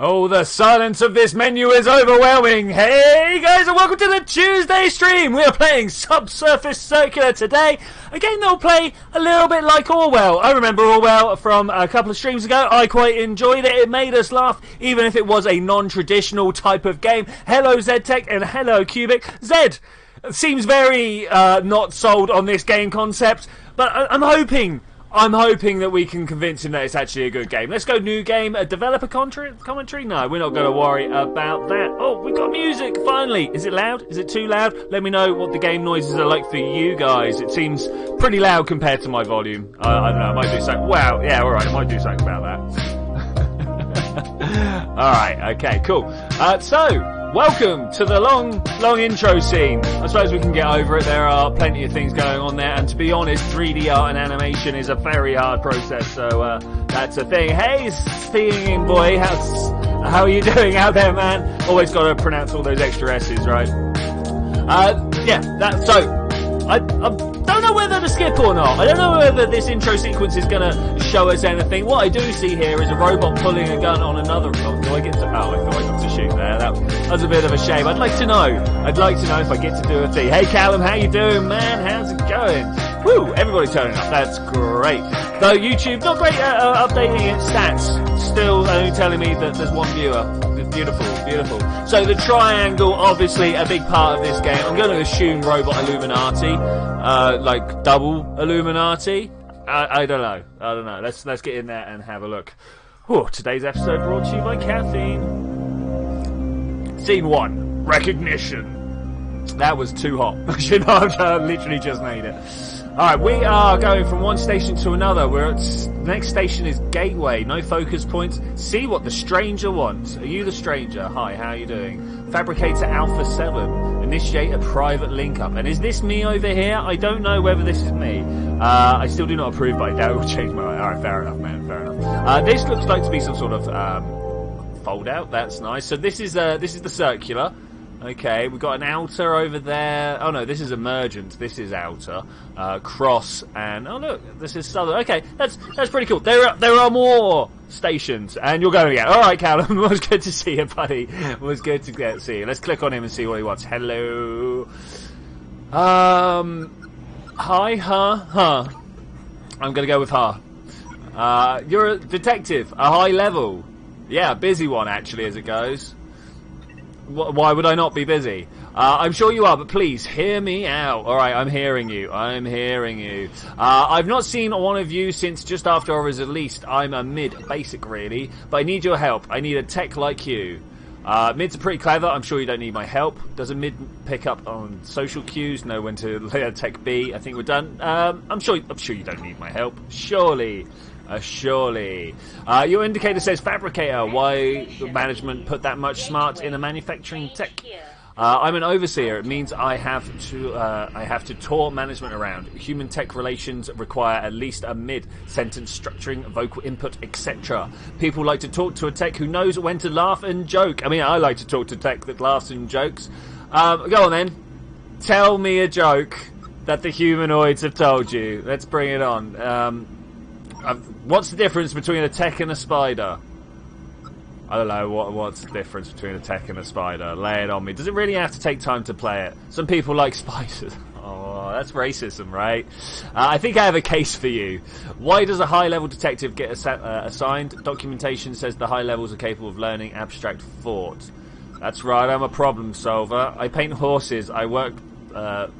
Oh, the silence of this menu is overwhelming. Hey guys, and welcome to the Tuesday stream. We are playing Subsurface Circular today. A game that will play a little bit like Orwell. I remember Orwell from a couple of streams ago. I quite enjoyed it. It made us laugh, even if it was a non-traditional type of game. Hello ZTech and hello Cubic. Zed seems very not sold on this game concept, but I'm hoping that we can convince him that it's actually a good game. Let's go new game. A developer commentary? No, we're not going to worry about that. Oh, we got music, finally. Is it loud? Is it too loud? Let me know what the game noises are like for you guys. It seems pretty loud compared to my volume. I don't know, I might do something. Wow, yeah, alright, I might do something about that. Alright, okay, cool. So, welcome to the long intro scene. I suppose we can get over it. There are plenty of things going on there, and to be honest, 3D art and animation is a very hard process, so that's a thing. Hey, Stinging Boy, how are you doing out there, man? Always got to pronounce all those extra S's, right? I don't know whether to skip or not. I don't know whether this intro sequence is going to show us anything. What I do see here is a robot pulling a gun on another... Oh, do I get to... Oh, I thought I got to shoot there. That was a bit of a shame. I'd like to know if I get to do a thing. Hey, Callum, how you doing, man? How's it going? Woo! Everybody turning up. That's great. Though YouTube, not great at updating its stats. Still only telling me that there's one viewer. Beautiful, beautiful. So the triangle, obviously a big part of this game. I'm going to assume robot Illuminati, like double Illuminati. I don't know. Let's get in there and have a look. Whew, today's episode brought to you by caffeine. Scene 1, recognition. That was too hot. You know, I've literally just made it. Alright, we are going from one station to another. The next station is Gateway. No focus points. See what the stranger wants. Are you the stranger? Hi, how are you doing? Fabricator Alpha 7. Initiate a private link up. And is this me over here? I don't know whether this is me. I still do not approve, but I doubt it will change my mind. Alright, fair enough, man. Fair enough. This looks like to be some sort of fold out. That's nice. So this is the circular. Okay, we've got an outer over there. Oh no, this is emergent. This is outer. Cross and oh look, this is southern. Okay, that's pretty cool. There are more stations, and you're going again. All right, Callum, it was good to see you, buddy. It was good to see you. Let's click on him and see what he wants. Hello. Hi, huh. I'm gonna go with her. You're a detective, a high level. Yeah, a busy one actually, as it goes. Why would I not be busy? I'm sure you are, but please, hear me out. Alright, I'm hearing you. I've not seen one of you since just after I was released. I'm a mid-basic, really, but I need your help. I need a tech like you. Mids are pretty clever. I'm sure you don't need my help. Does a mid pick up on social cues? Know when to lay tech B? I think we're done. I'm sure you don't need my help. Surely. Surely. Your indicator says fabricator. Why the management put that much smart in a manufacturing tech? I'm an overseer. It means I have to tour management around. Human tech relations require at least a mid sentence structuring, vocal input, etc. People like to talk to a tech who knows when to laugh and joke. I mean, I like to talk to tech that laughs and jokes. Go on then. Tell me a joke that the humanoids have told you. Let's bring it on. What's the difference between a tech and a spider? I don't know, what's the difference between a tech and a spider? Lay it on me. Does it really have to take time to play it? Some people like spiders. Oh, that's racism, right? I think I have a case for you. Why does a high-level detective get assigned? Documentation says the high levels are capable of learning abstract thought. That's right, I'm a problem solver. I paint horses. I work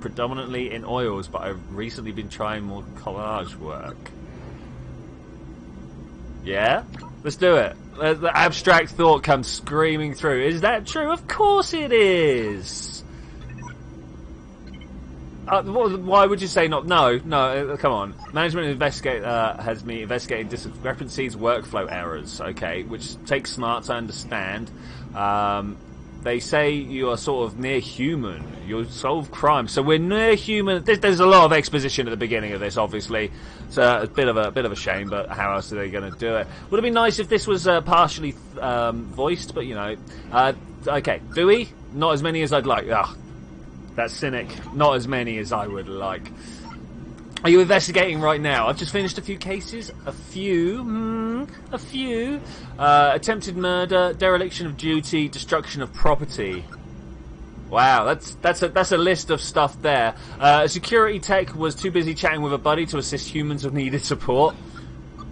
predominantly in oils, but I've recently been trying more collage work. Yeah? Let's do it. The abstract thought comes screaming through. Is that true? Of course it is! Why would you say not? No, come on. Management has me investigating discrepancies, workflow errors, okay, which takes smarts, I understand. They say you are sort of near human. You solve crime, so we're near human. There's a lot of exposition at the beginning of this, obviously. It's a bit of a shame, but how else are they going to do it? Would have been nice if this was partially voiced, but you know. Okay, do we? Not as many as I'd like. Ugh, that's cynic. Not as many as I would like. Are you investigating right now? I've just finished a few cases. A few. missing a few. Attempted murder, dereliction of duty, destruction of property. Wow, that's a list of stuff there. Security tech was too busy chatting with a buddy to assist humans who needed support.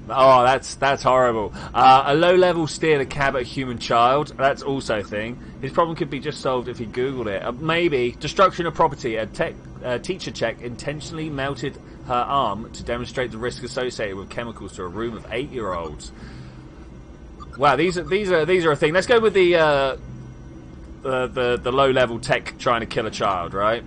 Oh, that's horrible. A low-level steered a cab at a human child. That's also a thing. His problem could be just solved if he googled it. Maybe destruction of property. A teacher check intentionally melted her arm to demonstrate the risk associated with chemicals to a room of 8-year-olds. Wow, these are a thing. Let's go with the low-level tech trying to kill a child, right?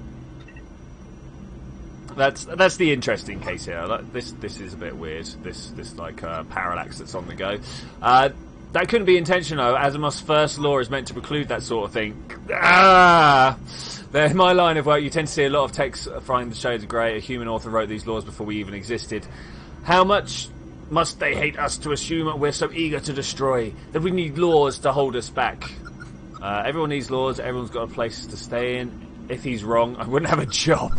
That's the interesting case here. This is a bit weird. This like parallax that's on the go. That couldn't be intentional. Asimov's first law is meant to preclude that sort of thing. In my line of work, you tend to see a lot of texts frying the shades of grey. A human author wrote these laws before we even existed. How much must they hate us to assume we're so eager to destroy that we need laws to hold us back? Everyone needs laws. Everyone's got a place to stay in. If he's wrong, I wouldn't have a job.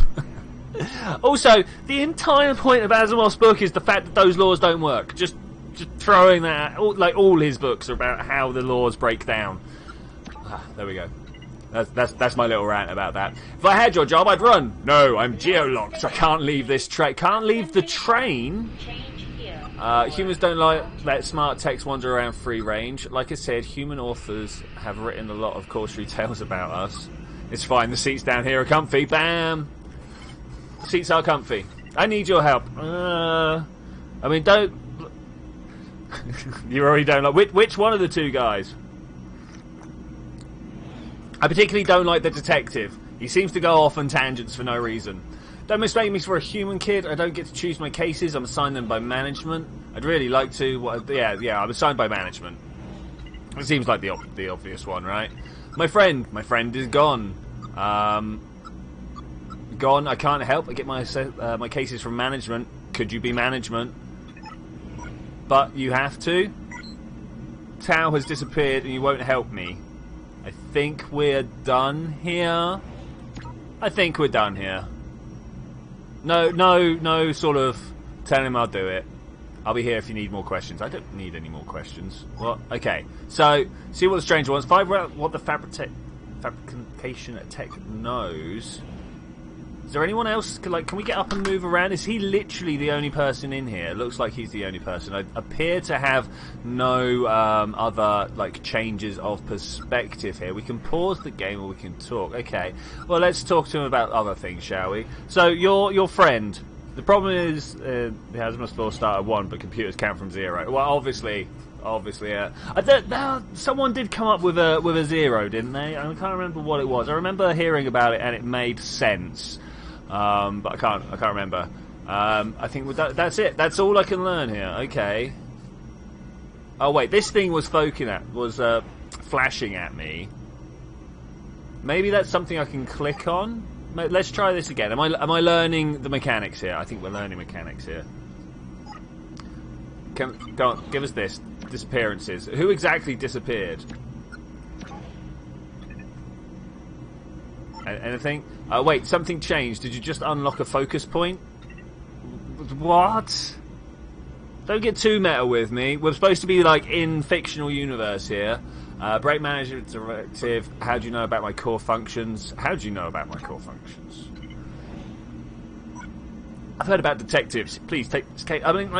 Also, the entire point of Asimov's book is the fact that those laws don't work. Just throwing that, like all his books are about how the laws break down. There we go. That's my little rant about that. If I had your job, I'd run. No, I'm geolocked. I can't leave this train. Can't leave the train. Humans don't let smart text wander around free range. Like I said, human authors have written a lot of cautionary tales about us. It's fine. The seats down here are comfy. Bam. The seats are comfy. I need your help. I mean, don't. You already don't like which one of the two guys? I particularly don't like the detective. He seems to go off on tangents for no reason. Don't mistake me for a human kid. I don't get to choose my cases. I'm assigned them by management. I'd really like to. Yeah. I'm assigned by management. It seems like the obvious one, right? My friend is gone. Gone. I can't help. I get my cases from management. Could you be management? But you have to. Tao has disappeared, and you won't help me. I think we're done here. No sort of telling him I'll do it. I'll be here if you need more questions. I don't need any more questions. What? Okay. So, see what the stranger wants. Find out what the fabrication tech knows. Is there anyone else? Can we get up and move around? Is he literally the only person in here? It looks like he's the only person. I appear to have no other changes of perspective here. We can pause the game or we can talk. Okay. Well, let's talk to him about other things, shall we? So your friend. The problem is the Asimov's law start at 1, but computers count from 0. Well, obviously, someone did come up with a 0, didn't they? I can't remember what it was. I remember hearing about it and it made sense. But I can't remember. I think that's it. That's all I can learn here. Okay. Oh wait, this thing was flashing at me. Maybe that's something I can click on. Let's try this again. Am I learning the mechanics here? I think we're learning mechanics here. Go on, give us this. Disappearances. Who exactly disappeared? Anything? Wait, something changed. Did you just unlock a focus point? What? Don't get too meta with me. We're supposed to be in fictional universe here. Break management directive. How do you know about my core functions? How do you know about my core functions? I've heard about detectives. Please take this case. I mean,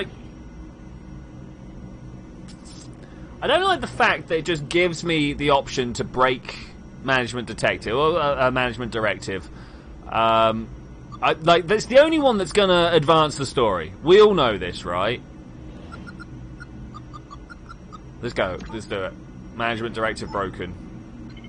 I don't like the fact that it just gives me the option to break management detective or management directive. That's the only one that's going to advance the story. We all know this, right? Let's go. Let's do it. Management directive broken.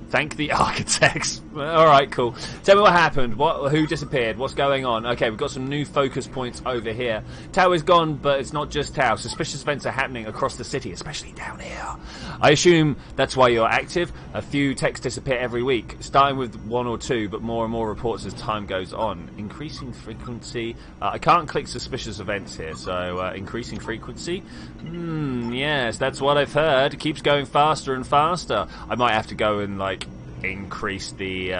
Thank the architects. Alright, cool. Tell me what happened. Who disappeared? What's going on? Okay, we've got some new focus points over here. Tao is gone, but it's not just Tao. Suspicious events are happening across the city, especially down here. I assume that's why you're active. A few texts disappear every week, starting with 1 or 2, but more and more reports as time goes on. Increasing frequency. I can't click suspicious events here, so increasing frequency. Yes, that's what I've heard. It keeps going faster and faster. I might have to go and increase the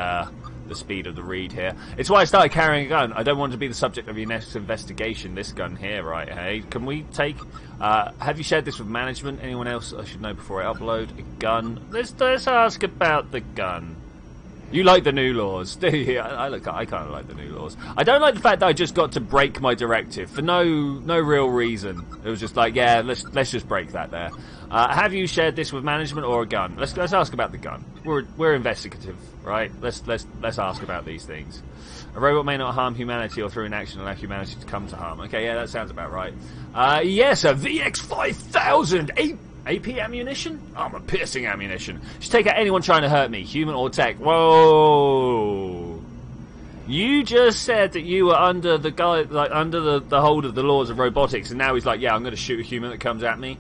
the speed of the read here. It's why I started carrying a gun. I don't want to be the subject of your next investigation. This gun here, right? Hey, can we take... have you shared this with management? Anyone else I should know before I upload? A gun? Let's ask about the gun. You like the new laws, do you? I kind of like the new laws. I don't like the fact that I just got to break my directive for no real reason. It was just like, yeah, let's just break that there. Have you shared this with management or a gun? Let's ask about the gun. We're investigative, right? Let's ask about these things. A robot may not harm humanity or through inaction allow humanity to come to harm. Okay, yeah, that sounds about right. Yes, a VX-5000 AP ammunition? Armor-piercing ammunition. Should take out anyone trying to hurt me, human or tech. Whoa! You just said that you were under the under the hold of the laws of robotics, and now he's like, yeah, I'm going to shoot a human that comes at me.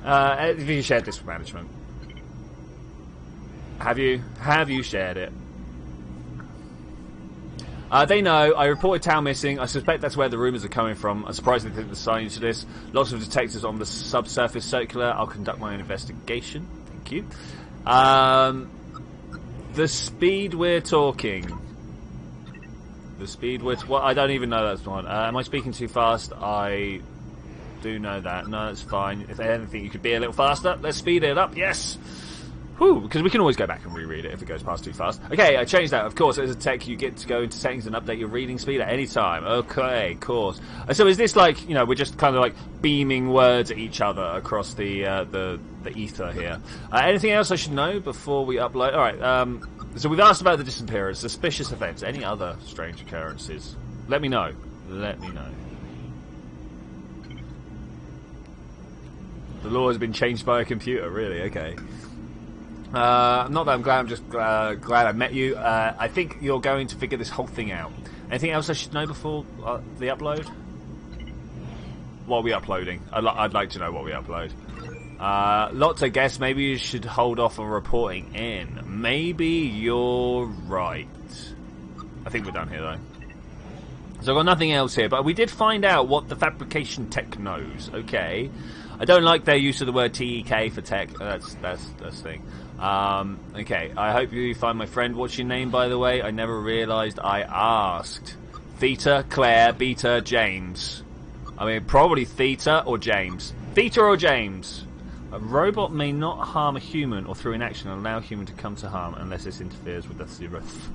Have you shared this with management? Have you shared it? They know. I reported town missing. I suspect that's where the rumours are coming from. I'm surprised they didn't assign you to this. Lots of detectives on the Subsurface Circular. I'll conduct my own investigation. Thank you. The speed we're talking. The speed we're... Well, I don't even know that's one. Am I speaking too fast? I do know that. No, that's fine. If anything, you could be a little faster. Let's speed it up. Yes! Whew, because we can always go back and reread it if it goes past too fast. Okay, I changed that. Of course, as a tech, you get to go into settings and update your reading speed at any time. Okay, of course. So is this like, you know, we're just kind of like beaming words at each other across the ether here? Anything else I should know before we upload? All right. So we've asked about the disappearance, suspicious events, any other strange occurrences. Let me know. Let me know. The law has been changed by a computer. Really? Okay. Not that I'm glad, I'm just glad I met you. I think you're going to figure this whole thing out. Anything else I should know before the upload? What are we uploading? I'd like to know what we upload. Lots, I guess. Maybe you should hold off on reporting in. Maybe you're right. I think we're done here, though. So I've got nothing else here, but we did find out what the fabrication tech knows. Okay. I don't like their use of the word TEK for tech. That's the thing. Okay, I hope you find my friend. What's your name, by the way? I never realised I asked. Theta, Claire, Beta, James. I mean, probably Theta or James. Theta or James. A robot may not harm a human or through inaction allow a human to come to harm unless this interferes with the Subsurface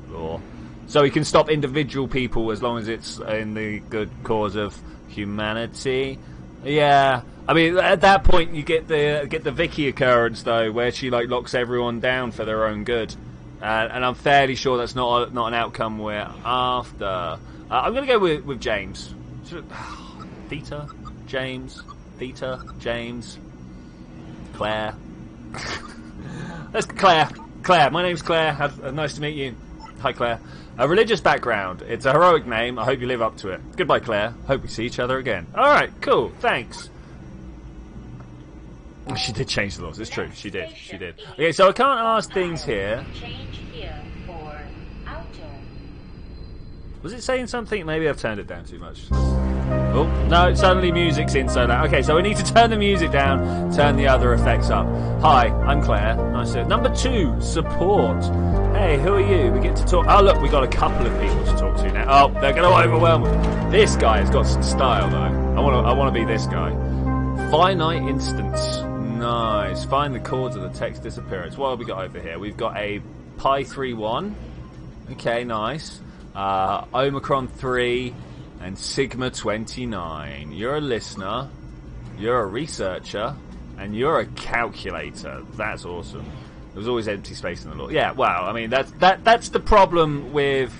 law. So he can stop individual people as long as it's in the good cause of humanity. Yeah, I mean at that point you get the Vicky occurrence though, where she like locks everyone down for their own good, and I'm fairly sure that's not an outcome we're after. I'm gonna go with James. Theta, James, Theta, James, Claire. That's Claire. Claire, my name's Claire. Nice to meet you. Hi, Claire. A religious background. It's a heroic name. I hope you live up to it. Goodbye, Claire. Hope we see each other again. Alright, cool. Thanks. She did change the laws. It's true. She did. She did. Okay, so I can't ask things here. Was it saying something? Maybe I've turned it down too much. Oh, no, suddenly music's in so loud. Okay, so we need to turn the music down, turn the other effects up. Hi, I'm Claire. Nice to... Number 2, support. Hey, who are you? We get to talk... Oh, look, we got a couple of people to talk to now. Oh, they're going to overwhelm me. This guy has got some style, though. I want to be this guy. Finite instance. Nice. Find the cause of the text disappearance. What have we got over here? We've got a Pi 3-1. Okay, nice. Omicron 3 and Sigma 29. You're a listener, you're a researcher, and you're a calculator. That's awesome. There's always empty space in the law. Yeah, well, I mean that's the problem with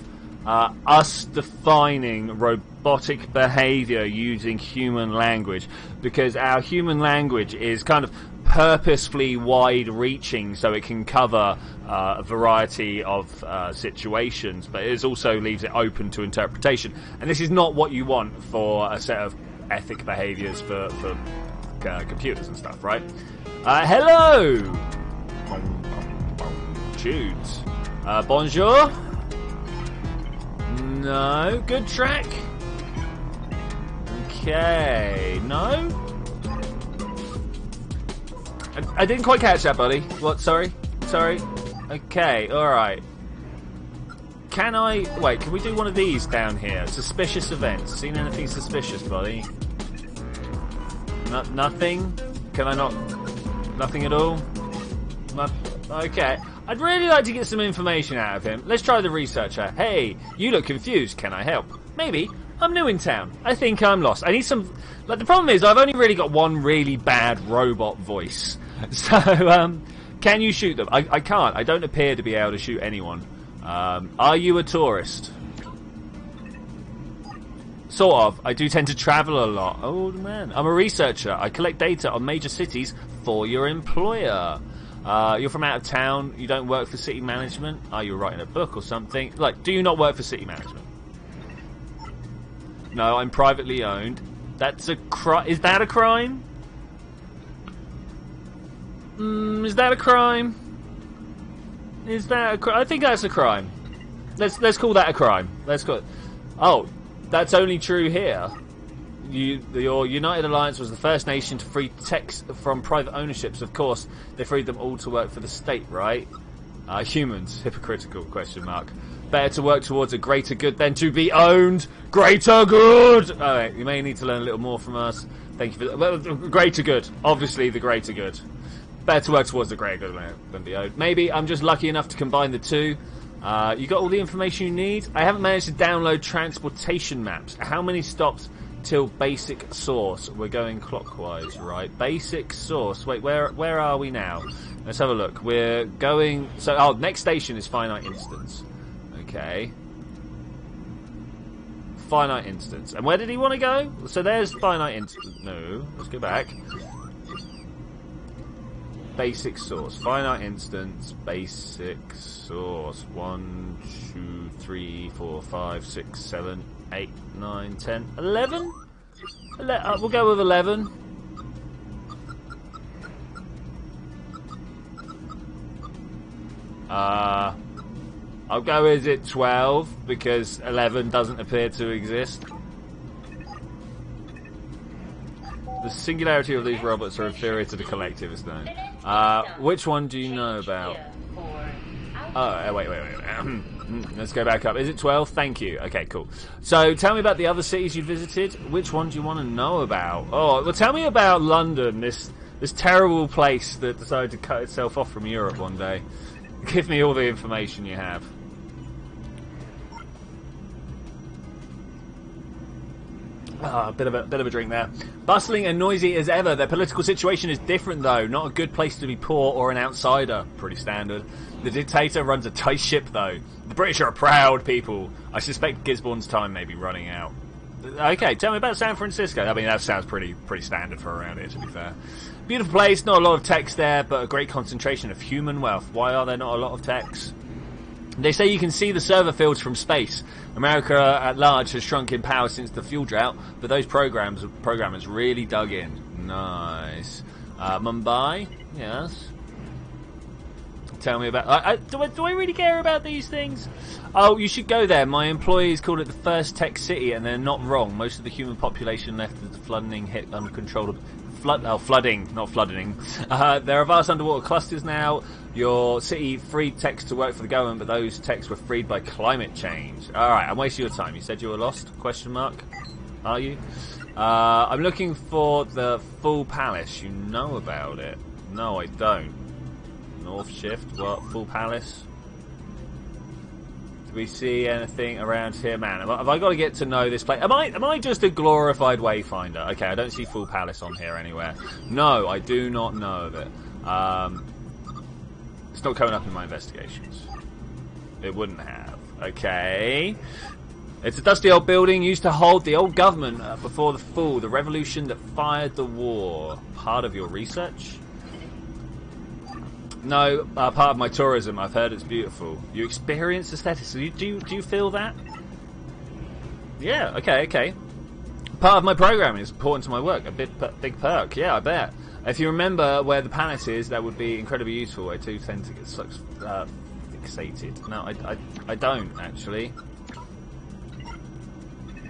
us defining robotic behavior using human language, because our human language is kind of purposefully wide-reaching so it can cover a variety of situations, but it also leaves it open to interpretation. And this is not what you want for a set of ethic behaviors for computers and stuff, right? Hello! Tunes. Bonjour? No? Good track? Okay. No? I didn't quite catch that, buddy. What? Sorry? Okay, alright. Can I... Wait, can we do one of these down here? Suspicious events. Seen anything suspicious, buddy? Nothing? Can I not... Nothing at all? Okay. I'd really like to get some information out of him. Let's try the researcher. Hey, you look confused. Can I help? Maybe. I'm new in town. I think I'm lost. I need some... Like, the problem is I've only really got one really bad robot voice. So, can you shoot them? I can't. I don't appear to be able to shoot anyone. Are you a tourist? Sort of. I do tend to travel a lot. Oh, man. I'm a researcher. I collect data on major cities for your employer. You're from out of town. You don't work for city management. Are you writing a book or something? Like, do you not work for city management? No, I'm privately owned. That's a crime. Is that a crime? Is that a crime? Is that a crime? I think that's a crime. Let's call that a crime. Let's call it. Oh, that's only true here. Your United Alliance was the first nation to free techs from private ownerships. Of course, they freed them all to work for the state, right? Humans, hypocritical, question mark. Better to work towards a greater good than to be owned. Greater good! Alright, you may need to learn a little more from us. Thank you for that. Well, greater good. Obviously, the greater good. Better to work towards the greater good than be owned. Maybe I'm just lucky enough to combine the two. You got all the information you need? I haven't managed to download transportation maps. How many stops till basic source? We're going clockwise, right? Basic source. Wait, where are we now? Let's have a look. We're going... So, oh, next station is finite instance. Okay. Finite instance. And where did he want to go? So there's finite instance. No, let's go back. Basic source. Finite instance. Basic source. 1, 2, 3, 4, 5, 6, 7, 8, 9, 10, 11? We'll go with 11. I'll go with it 12 because 11 doesn't appear to exist. The singularity of these robots are inferior to the collective is known. Which one do you know about? Oh, wait. Let's go back up. Is it 12? Thank you. Okay, cool. So, tell me about the other cities you visited. Which one do you want to know about? Oh, well, tell me about London, this terrible place that decided to cut itself off from Europe one day. Give me all the information you have. A bit of a drink there. Bustling and noisy as ever. Their political situation is different, though. Not a good place to be poor or an outsider. Pretty standard. The dictator runs a tight ship, though. The British are a proud people. I suspect Gisborne's time may be running out. Okay, tell me about San Francisco. I mean, that sounds pretty standard for around here, to be fair. Beautiful place. Not a lot of techs there, but a great concentration of human wealth. Why are there not a lot of techs? They say you can see the server fields from space. America at large has shrunk in power since the fuel drought, but those programmers really dug in. Nice. Mumbai? Yes. Tell me about... Do I really care about these things? Oh, you should go there. My employees called it the first tech city, and they're not wrong. Most of the human population left as the flooding hit uncontrollable... flooding, not flooding. There are vast underwater clusters now. Your city freed techs to work for the government, but those techs were freed by climate change. Alright, I'm wasting your time. You said you were lost? Question mark? Are you? I'm looking for the full palace. You know about it? No, I don't. North shift? What? Full palace? Do we see anything around here? Man, have I got to get to know this place? Am I just a glorified wayfinder? Okay, I don't see full palace on here anywhere. No, I do not know of it. It's not coming up in my investigations. It wouldn't have. Okay. It's a dusty old building used to hold the old government before the fall, the revolution that fired the war. Part of your research? No, part of my tourism. I've heard it's beautiful. You experience aesthetics. Do you feel that? Yeah, okay. Part of my programming is important to my work. A big perk. Yeah, I bet. If you remember where the palace is, that would be incredibly useful. I do tend to get fixated. No, I don't, actually.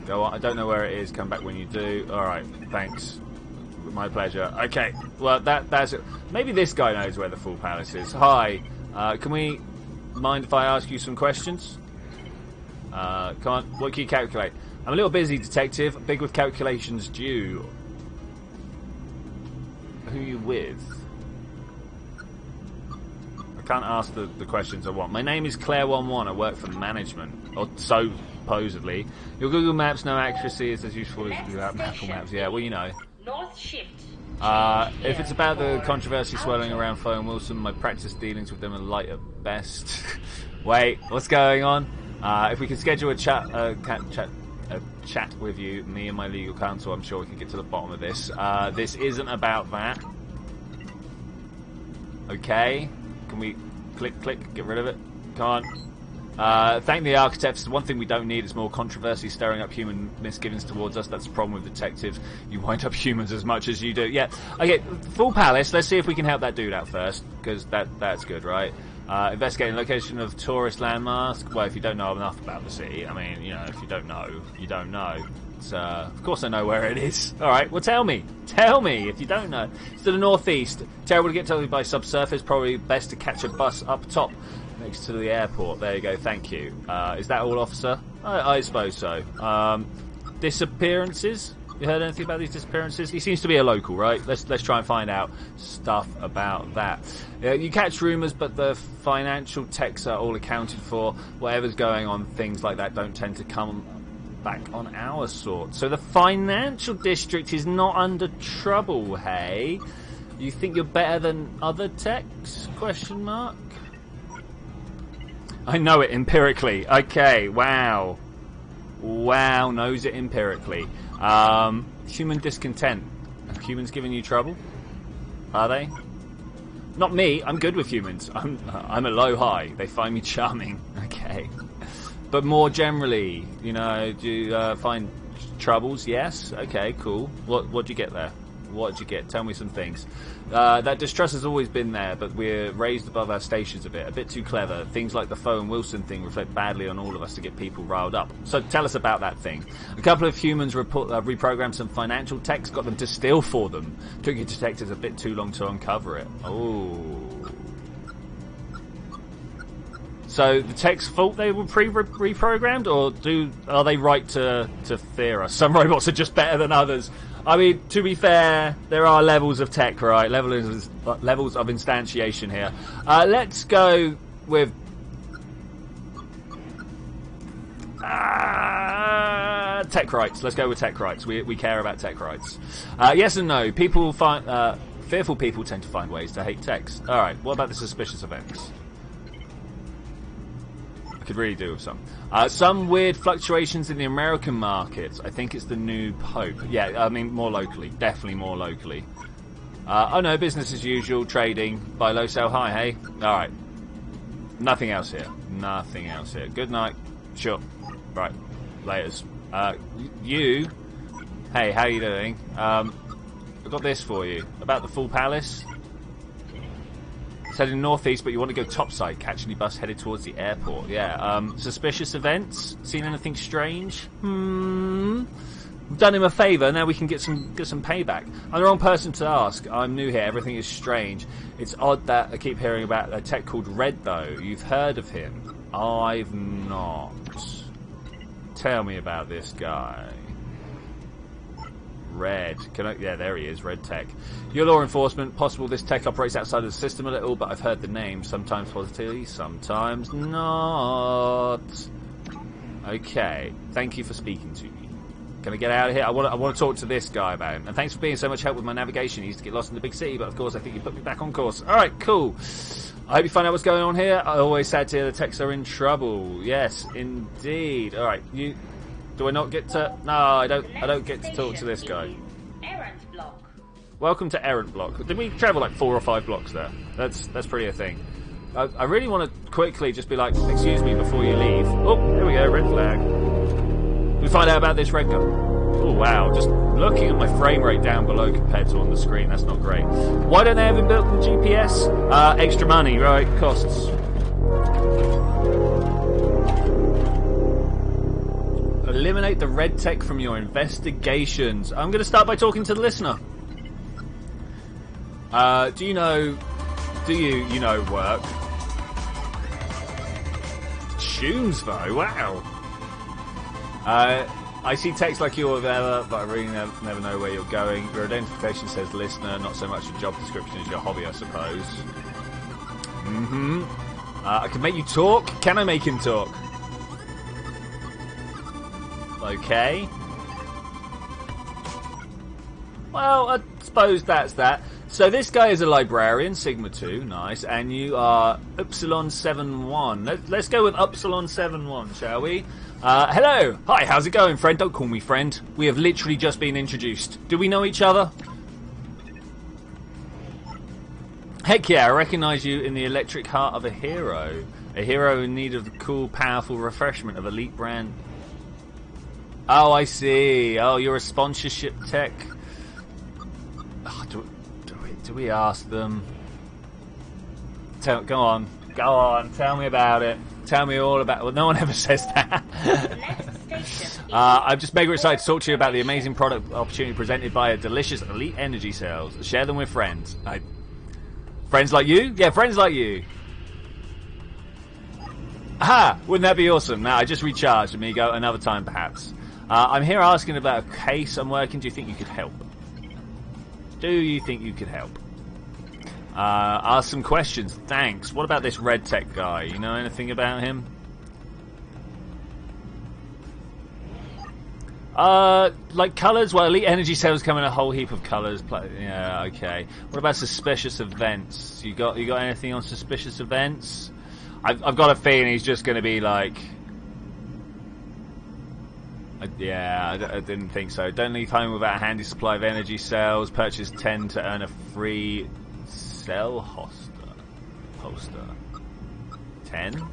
Go on. I don't know where it is. Come back when you do. Alright, thanks. My pleasure. Okay, well, that's it. Maybe this guy knows where the full palace is. Hi, can we mind if I ask you some questions? Come on, what can you calculate? I'm a little busy, detective. Big with calculations due. Who are you with? I can't ask the questions I want. My name is Claire11. I work for management. Or so, supposedly. Your Google Maps, no accuracy is as useful as your Apple Maps. Yeah, well, you know. North shift. If it's about the controversy swirling around Flo and Wilson, my practice dealings with them are light at best. Wait, what's going on? If we could schedule a chat with you, me and my legal counsel, I'm sure we can get to the bottom of this. This isn't about that. Okay. Can we click, get rid of it? Come on. Thank the architects. The one thing we don't need is more controversy stirring up human misgivings towards us. That's the problem with detectives. You wind up humans as much as you do. Yeah. Okay, full palace. Let's see if we can help that dude out first, because that's good, right? Investigating location of tourist landmarks. Well, if you don't know enough about the city, I mean, you know, if you don't know, you don't know. It's, of course I know where it is. Alright, well tell me if you don't know. It's to the northeast. Terrible to get to by subsurface. Probably best to catch a bus up top next to the airport. There you go, thank you. Is that all, officer? I suppose so. Disappearances? You heard anything about these disappearances? He seems to be a local, right? Let's try and find out stuff about that. You catch rumours, but the financial techs are all accounted for. Whatever's going on, things like that don't tend to come back on our sort. So the financial district is not under trouble, hey? You think you're better than other techs? Question mark. I know it empirically. Okay, wow. Wow, knows it empirically. Human discontent. Are humans giving you trouble? Are they? Not me. I'm good with humans. I'm a low-high. They find me charming. Okay. But more generally, you know, do you find troubles? Yes. Okay, cool. What do you get there? What did you get? Tell me some things. That distrust has always been there, but we're raised above our stations a bit too clever. Things like the Foe and Wilson thing reflect badly on all of us to get people riled up. So tell us about that thing. A couple of humans reprogrammed some financial techs, got them to steal for them. Took your detectives a bit too long to uncover it. Oh. So the tech's fault they were reprogrammed, or are they right to fear us? Some robots are just better than others. I mean, to be fair, there are levels of tech, right? Levels of instantiation here. Let's go with tech rights. Let's go with tech rights. We care about tech rights. Yes and no. People find fearful people tend to find ways to hate techs. All right. What about the suspicious events? Could really do with some weird fluctuations in the American markets. I think it's the new pope. Yeah, I mean more locally, definitely more locally. Oh no, business as usual, trading, buy low, sell high. Hey, all right. Nothing else here. Nothing else here. Good night. Sure. Right. Laters. You. Hey, how you doing? I've got this for you about the full palace. Heading northeast, but you want to go topside. Catch any bus headed towards the airport. Yeah. Suspicious events. Seen anything strange? We've done him a favour. Now we can get some payback. I'm the wrong person to ask. I'm new here. Everything is strange. It's odd that I keep hearing about a tech called Red, though. You've heard of him? I've not. Tell me about this guy. Red. Yeah, there he is. Red Tech. You're law enforcement. Possible this tech operates outside of the system a little, but I've heard the name. Sometimes positively, sometimes not. Okay. Thank you for speaking to me. Can I get out of here? I want to talk to this guy about him. And thanks for being so much help with my navigation. I used to get lost in the big city, but of course I think you put me back on course. Alright, cool. I hope you find out what's going on here. I always sad to hear the techs are in trouble. Yes, indeed. Alright, you... Do I not get to... No, I don't get to talk to this guy. Errant block. Welcome to Errant Block. Did we travel like 4 or 5 blocks there? That's pretty a thing. I really want to quickly just be like, excuse me before you leave. Oh, here we go, red flag. We find out about this red guy. Oh, wow. Just looking at my frame rate down below compared to on the screen, that's not great. Why don't they have inbuilt GPS? Extra money, right? Costs. Eliminate the red tech from your investigations. I'm going to start by talking to the listener. Do you know work? Tunes though, wow. I see text like you or whatever, but I really never know where you're going. Your identification says listener, not so much a job description as your hobby, I suppose. I can make you talk. Can I make him talk? Okay. Well, I suppose that's that. So this guy is a librarian, Sigma 2, nice, and you are Upsilon 7-1. Let's go with Upsilon 7-1, shall we? Hello! Hi, how's it going, friend? Don't call me friend. We have literally just been introduced. Do we know each other? Heck yeah, I recognise you in the electric heart of a hero. A hero in need of the cool, powerful refreshment of elite brand. Oh, I see. Oh, you're a sponsorship tech. Oh, do we ask them? Go on, tell me about it. Tell me all about it. Well, no one ever says that. I'm just mega excited to talk to you about the amazing product opportunity presented by a delicious elite energy cells. Share them with friends. Friends like you? Yeah, friends like you. Aha! Wouldn't that be awesome? Now, I just recharged. Amigo, another time perhaps. I'm here asking about a case I'm working. Do you think you could help? Do you think you could help? Ask some questions. Thanks. What about this red tech guy? You know anything about him? Like colours? Well, elite energy cells come in a whole heap of colours. Yeah, okay. What about suspicious events? You got anything on suspicious events? I've got a feeling he's just going to be like... Yeah, I didn't think so. Don't leave home without a handy supply of energy cells. Purchase 10 to earn a free cell holster. 10?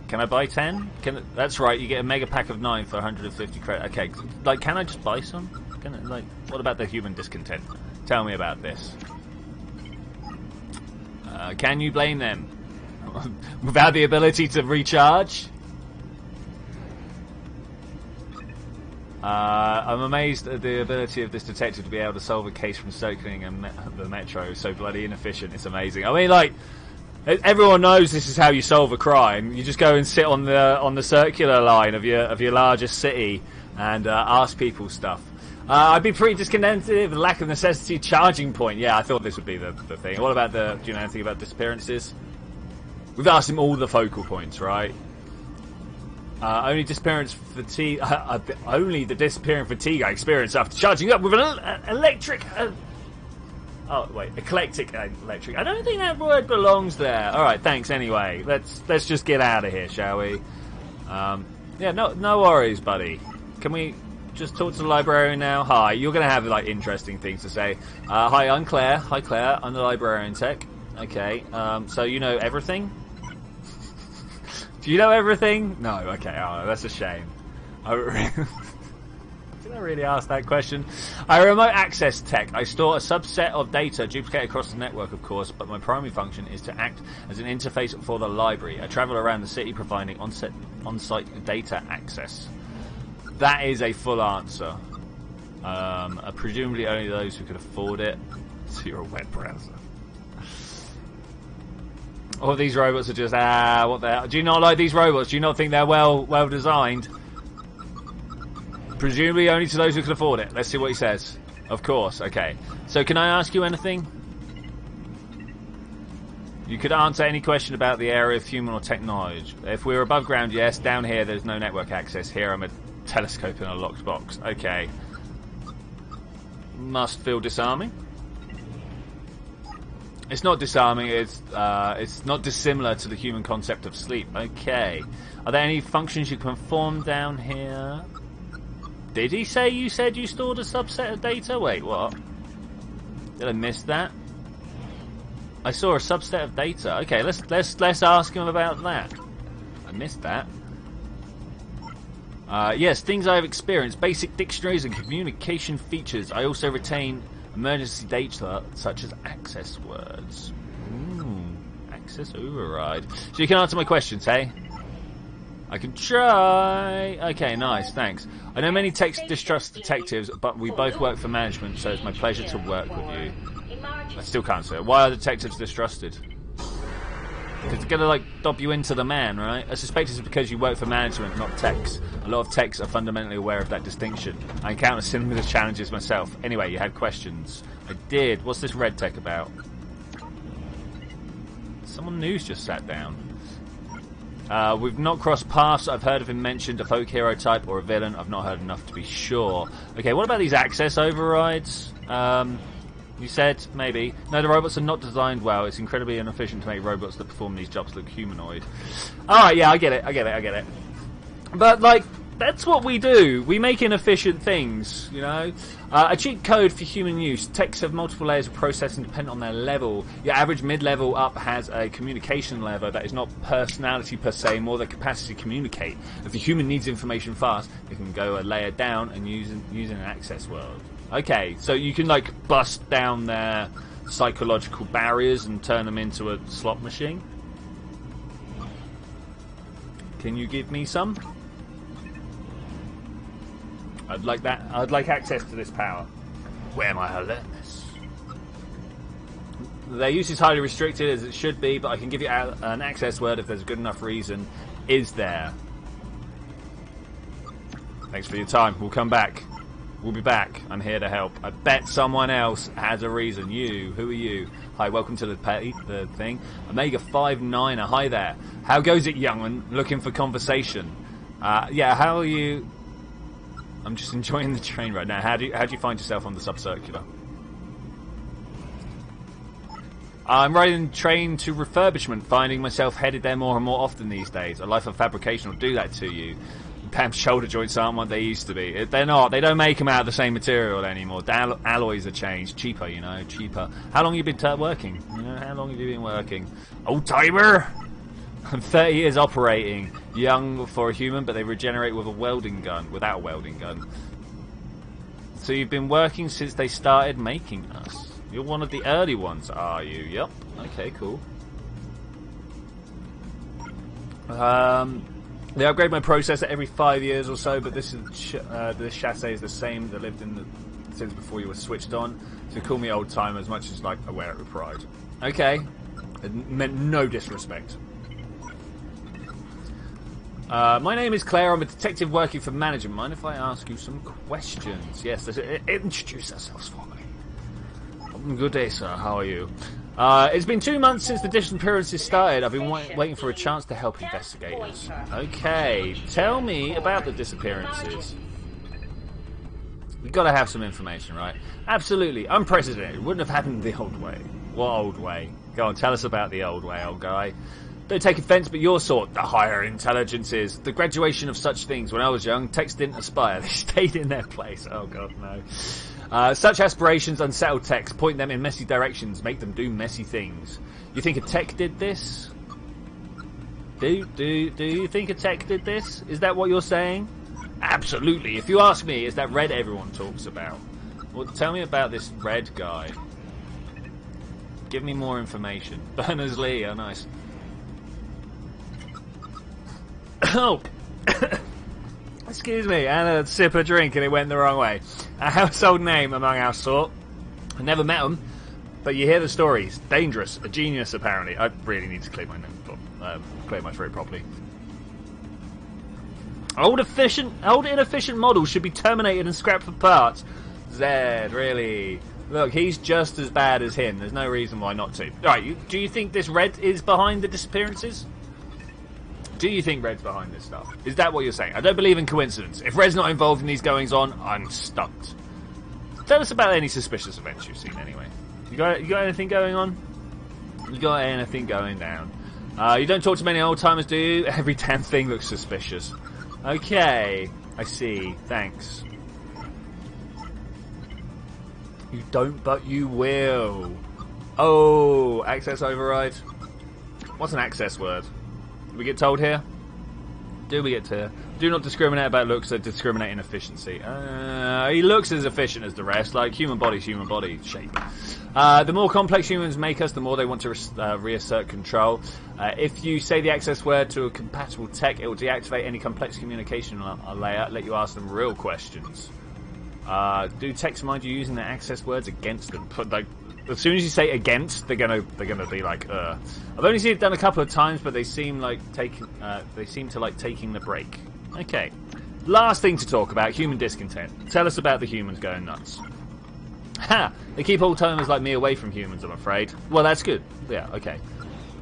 Can I buy 10? That's right, you get a mega pack of 9 for 150 credit. Okay, like, can I just buy some? What about the human discontent? Tell me about this. Can you blame them? Without the ability to recharge? I'm amazed at the ability of this detective to be able to solve a case from circling the metro. So bloody inefficient. It's amazing. I mean, like, everyone knows this is how you solve a crime. You just go and sit on the circular line of your largest city and ask people stuff. I'd be pretty discontented with the lack of necessity charging point. Yeah, I thought this would be the thing. What about do you know anything about disappearances? We've asked him all the focal points, right? Only disappearance fatigue. Only the disappearing fatigue I experience after charging up with an electric. Oh wait, eclectic electric. I don't think that word belongs there. All right, thanks anyway. Let's just get out of here, shall we? Yeah, no worries, buddy. Can we just talk to the librarian now? Hi, you're gonna have like interesting things to say. Hi, I'm Claire. Hi, Claire. I'm the librarian tech. Okay. So you know everything. Do you know everything? No, okay, oh, that's a shame. Did I really ask that question? I'm a remote access tech. I store a subset of data duplicated across the network, of course, but my primary function is to act as an interface for the library. I travel around the city providing on-site data access. That is a full answer. Presumably only those who could afford it. So you're a web browser. All these robots are just, what the hell? Do you not like these robots? Do you not think they're well designed? Presumably only to those who can afford it. Let's see what he says. Of course, okay. So can I ask you anything? You could answer any question about the area of human or technology. If we're above ground, yes. Down here, there's no network access. Here, I'm a telescope in a locked box. Okay. Must feel disarming. It's not disarming, it's not dissimilar to the human concept of sleep. Okay. Are there any functions you can perform down here? Did he say you said you stored a subset of data? Wait, what? Did I miss that? I saw a subset of data. Okay, let's ask him about that. I missed that. Yes, things I've experienced. Basic dictionaries and communication features. I also retain emergency data such as access words. Ooh, access override. So you can answer my questions, hey? I can try. Okay, nice, thanks. I know many techs distrust detectives, but we both work for management, so it's my pleasure to work with you. I still can't say it. Why are detectives distrusted? Because it's going to, like, dob you into the man, right? I suspect it's because you work for management, not techs. A lot of techs are fundamentally aware of that distinction. I encounter similar challenges myself. Anyway, you had questions. I did. What's this red tech about? Someone new's just sat down. We've not crossed paths. I've heard of him mentioned, a folk hero type or a villain. I've not heard enough to be sure. Okay, what about these access overrides? You said maybe. No, the robots are not designed well. It's incredibly inefficient to make robots that perform these jobs look humanoid. Alright, yeah, I get it. But, like, that's what we do. We make inefficient things, you know? A cheat code for human use. Techs have multiple layers of processing dependent on their level. Your average mid-level up has a communication level that is not personality per se, more the capacity to communicate. If the human needs information fast, it can go a layer down and use an access world. Okay, so you can, like, bust down their psychological barriers and turn them into a slot machine? Can you give me some? I'd like that. I'd like access to this power. Where am I alertness? Their use is highly restricted, as it should be, but I can give you an access word if there's a good enough reason. Is there? Thanks for your time. We'll come back. We'll be back. I'm here to help. I bet someone else has a reason. You. Who are you? Hi, welcome to the thing. Omega 59er. Hi there. How goes it, young'un? Looking for conversation. Yeah, how are you? I'm just enjoying the train right now. How do you find yourself on the Subcircular? I'm riding the train to refurbishment, finding myself headed there more and more often these days. A life of fabrication will do that to you. Pam's shoulder joints aren't what they used to be. They're not. They don't make them out of the same material anymore. The alloys are changed. Cheaper, you know, cheaper. How long have you been working? You know, how long have you been working? Old timer! I'm 30 years operating. Young for a human, but they regenerate with a welding gun. Without a welding gun. So you've been working since they started making us. You're one of the early ones, are you? Yep. Okay, cool. They upgrade my processor every 5 years or so, but this chassis is the same that lived since before you were switched on. So call me old timer as much as like I wear it with pride. Okay. It meant no disrespect. My name is Claire. I'm a detective working for management. Mind if I ask you some questions? Yes, introduce ourselves for me. Good day, sir. How are you? It's been 2 months since the disappearances started. I've been waiting for a chance to help investigators. Okay, tell me about the disappearances. We've got to have some information, right? Absolutely. Unprecedented. It wouldn't have happened the old way. What old way? Go on, tell us about the old way, old guy. Don't take offence, but your sort, the higher intelligences, the graduation of such things. When I was young, techs didn't aspire. They stayed in their place. Oh, God, no. Such aspirations unsettle techs, point them in messy directions, make them do messy things. You think a tech did this? Do you think a tech did this? Is that what you're saying? Absolutely. If you ask me, it's that red everyone talks about. Well, tell me about this red guy. Give me more information. Berners-Lee, oh nice. Oh! Excuse me, and a sip of drink and it went the wrong way. A household name among our sort. I never met him, but you hear the stories. Dangerous, a genius apparently. I really need to clear my name, clear my throat properly. Old inefficient models should be terminated and scrapped for parts. Zed, really? Look, he's just as bad as him. There's no reason why not to. Alright, do you think this Red is behind the disappearances? Do you think Red's behind this stuff? Is that what you're saying? I don't believe in coincidence. If Red's not involved in these goings-on, I'm stumped. Tell us about any suspicious events you've seen, anyway. You got anything going on? You got anything going down? You don't talk to many old-timers, do you? Every damn thing looks suspicious. Okay, I see. Thanks. You don't, but you will. Oh, access override. What's an access word? Do we get told here? Do we get to? Do not discriminate about looks, so discriminate in efficiency. He looks as efficient as the rest, like human body shape. The more complex humans make us, the more they want to reassert control. If you say the access word to a compatible tech, it will deactivate any complex communication layer, let you ask them real questions. Do techs mind you using their access words against them? as soon as you say against, they're gonna be like, I've only seen it done a couple of times, but they seem to like taking the break. Okay. Last thing to talk about, human discontent. Tell us about the humans going nuts. Ha! They keep all timers like me away from humans, I'm afraid. Well, that's good. Yeah, okay.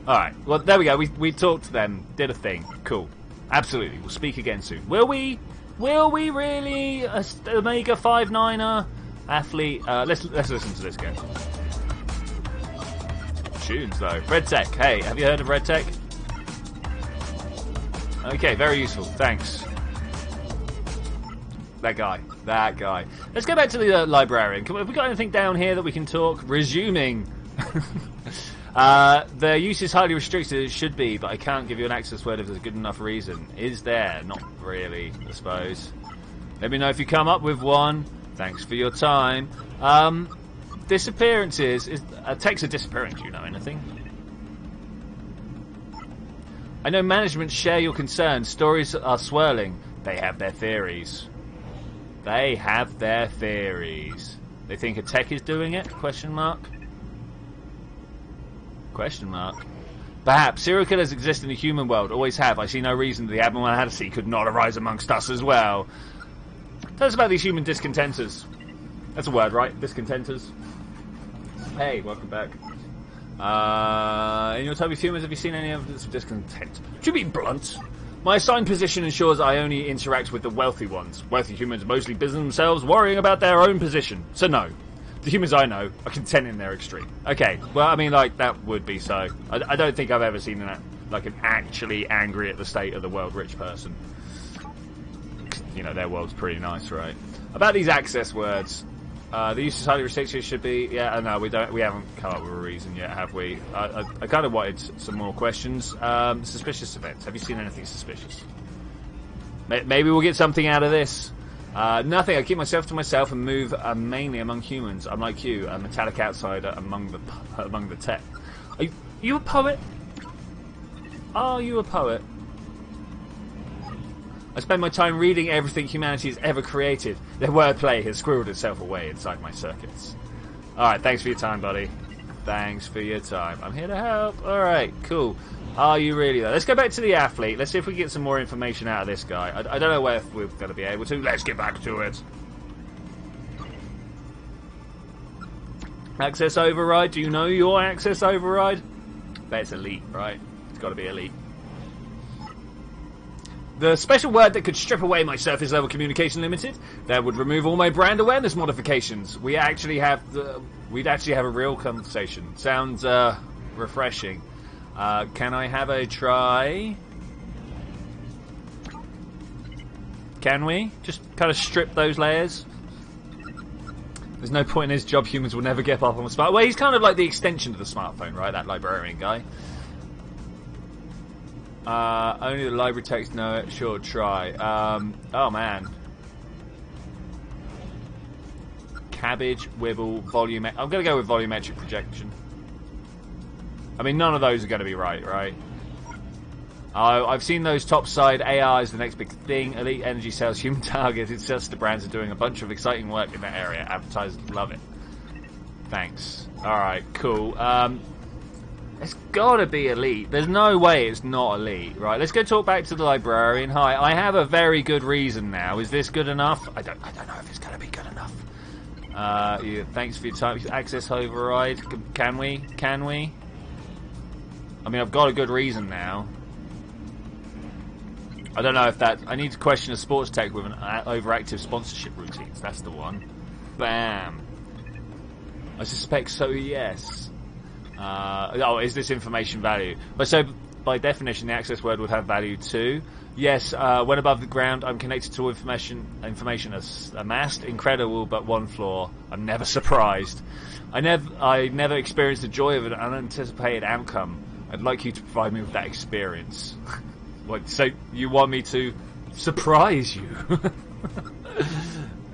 Alright, well, there we go. We talked to them, did a thing. Cool. Absolutely. We'll speak again soon. Will we really? Omega 5-9er athlete? Let's listen to this guy. Tunes, though. Red Tech. Hey, have you heard of Red Tech? Okay, very useful. Thanks. That guy. Let's go back to the librarian. Have we got anything down here that we can talk? Resuming. Their use is highly restricted. It should be, but I can't give you an access word if there's a good enough reason. Is there? Not really, I suppose. Let me know if you come up with one. Thanks for your time. Disappearances. Techs are disappearing. Do you know anything? I know management share your concerns. Stories are swirling. They have their theories. They think a tech is doing it? Question mark. Perhaps. Serial killers exist in the human world. Always have. I see no reason the abnormality could not arise amongst us as well. Tell us about these human discontenters. That's a word, right? Discontenters. Hey, welcome back. In your time with humans, have you seen any evidence of discontent? To be blunt, my assigned position ensures I only interact with the wealthy ones. Wealthy humans mostly busy themselves, worrying about their own position. So no. The humans I know are content in their extreme. Okay, well, I mean, like, that would be so. I don't think I've ever seen an actually angry at the state of the world rich person. You know, their world's pretty nice, right? About these access words, the use is highly restricted. Should be, yeah. No, we haven't come up with a reason yet, have we? I kind of wanted some more questions. Suspicious events. Have you seen anything suspicious? Maybe we'll get something out of this. Nothing. I keep myself to myself and move mainly among humans. I'm like you, a metallic outsider among the tech. Are you a poet? Are you a poet? I spend my time reading everything humanity has ever created. Their wordplay has squirreled itself away inside my circuits. Alright, thanks for your time, buddy. Thanks for your time. I'm here to help. Alright, cool. Are you really, though? Let's go back to the athlete. Let's see if we can get some more information out of this guy. I don't know if we're going to be able to. Let's get back to it. Access override. Do you know your access override? Bet it's elite, right? It's got to be elite. The special word that could strip away my surface level communication limited, that would remove all my brand awareness modifications. We'd actually have a real conversation. Sounds refreshing. Can I have a try? Can we just kind of strip those layers? There's no point in his job. Humans will never get up on the smart. Well, he's kind of like the extension of the smartphone, right? That librarian guy. Only the library techs know it. Sure, try. Oh man. Cabbage, Wibble, volume. I'm going to go with volumetric projection. I mean, none of those are going to be right? I've seen those topside AIs, the next big thing. Elite energy sales, human targets. It's just the brands are doing a bunch of exciting work in that area. Advertisers love it. Thanks. Alright, cool. It's got to be elite. There's no way it's not elite, right? Let's go talk back to the librarian. Hi, I have a very good reason now. Is this good enough? I don't know if it's going to be good enough. Yeah, thanks for your time. Access override. Can we? I mean, I've got a good reason now. I don't know if that... I need to question a sports tech with an overactive sponsorship routines. That's the one. Bam. I suspect so, yes. Oh, is this information value? But so, by definition, the access word would have value too. Yes, when above the ground, I'm connected to information amassed. Incredible, but one flaw. I'm never surprised. I never experienced the joy of an unanticipated outcome. I'd like you to provide me with that experience. What, so you want me to surprise you?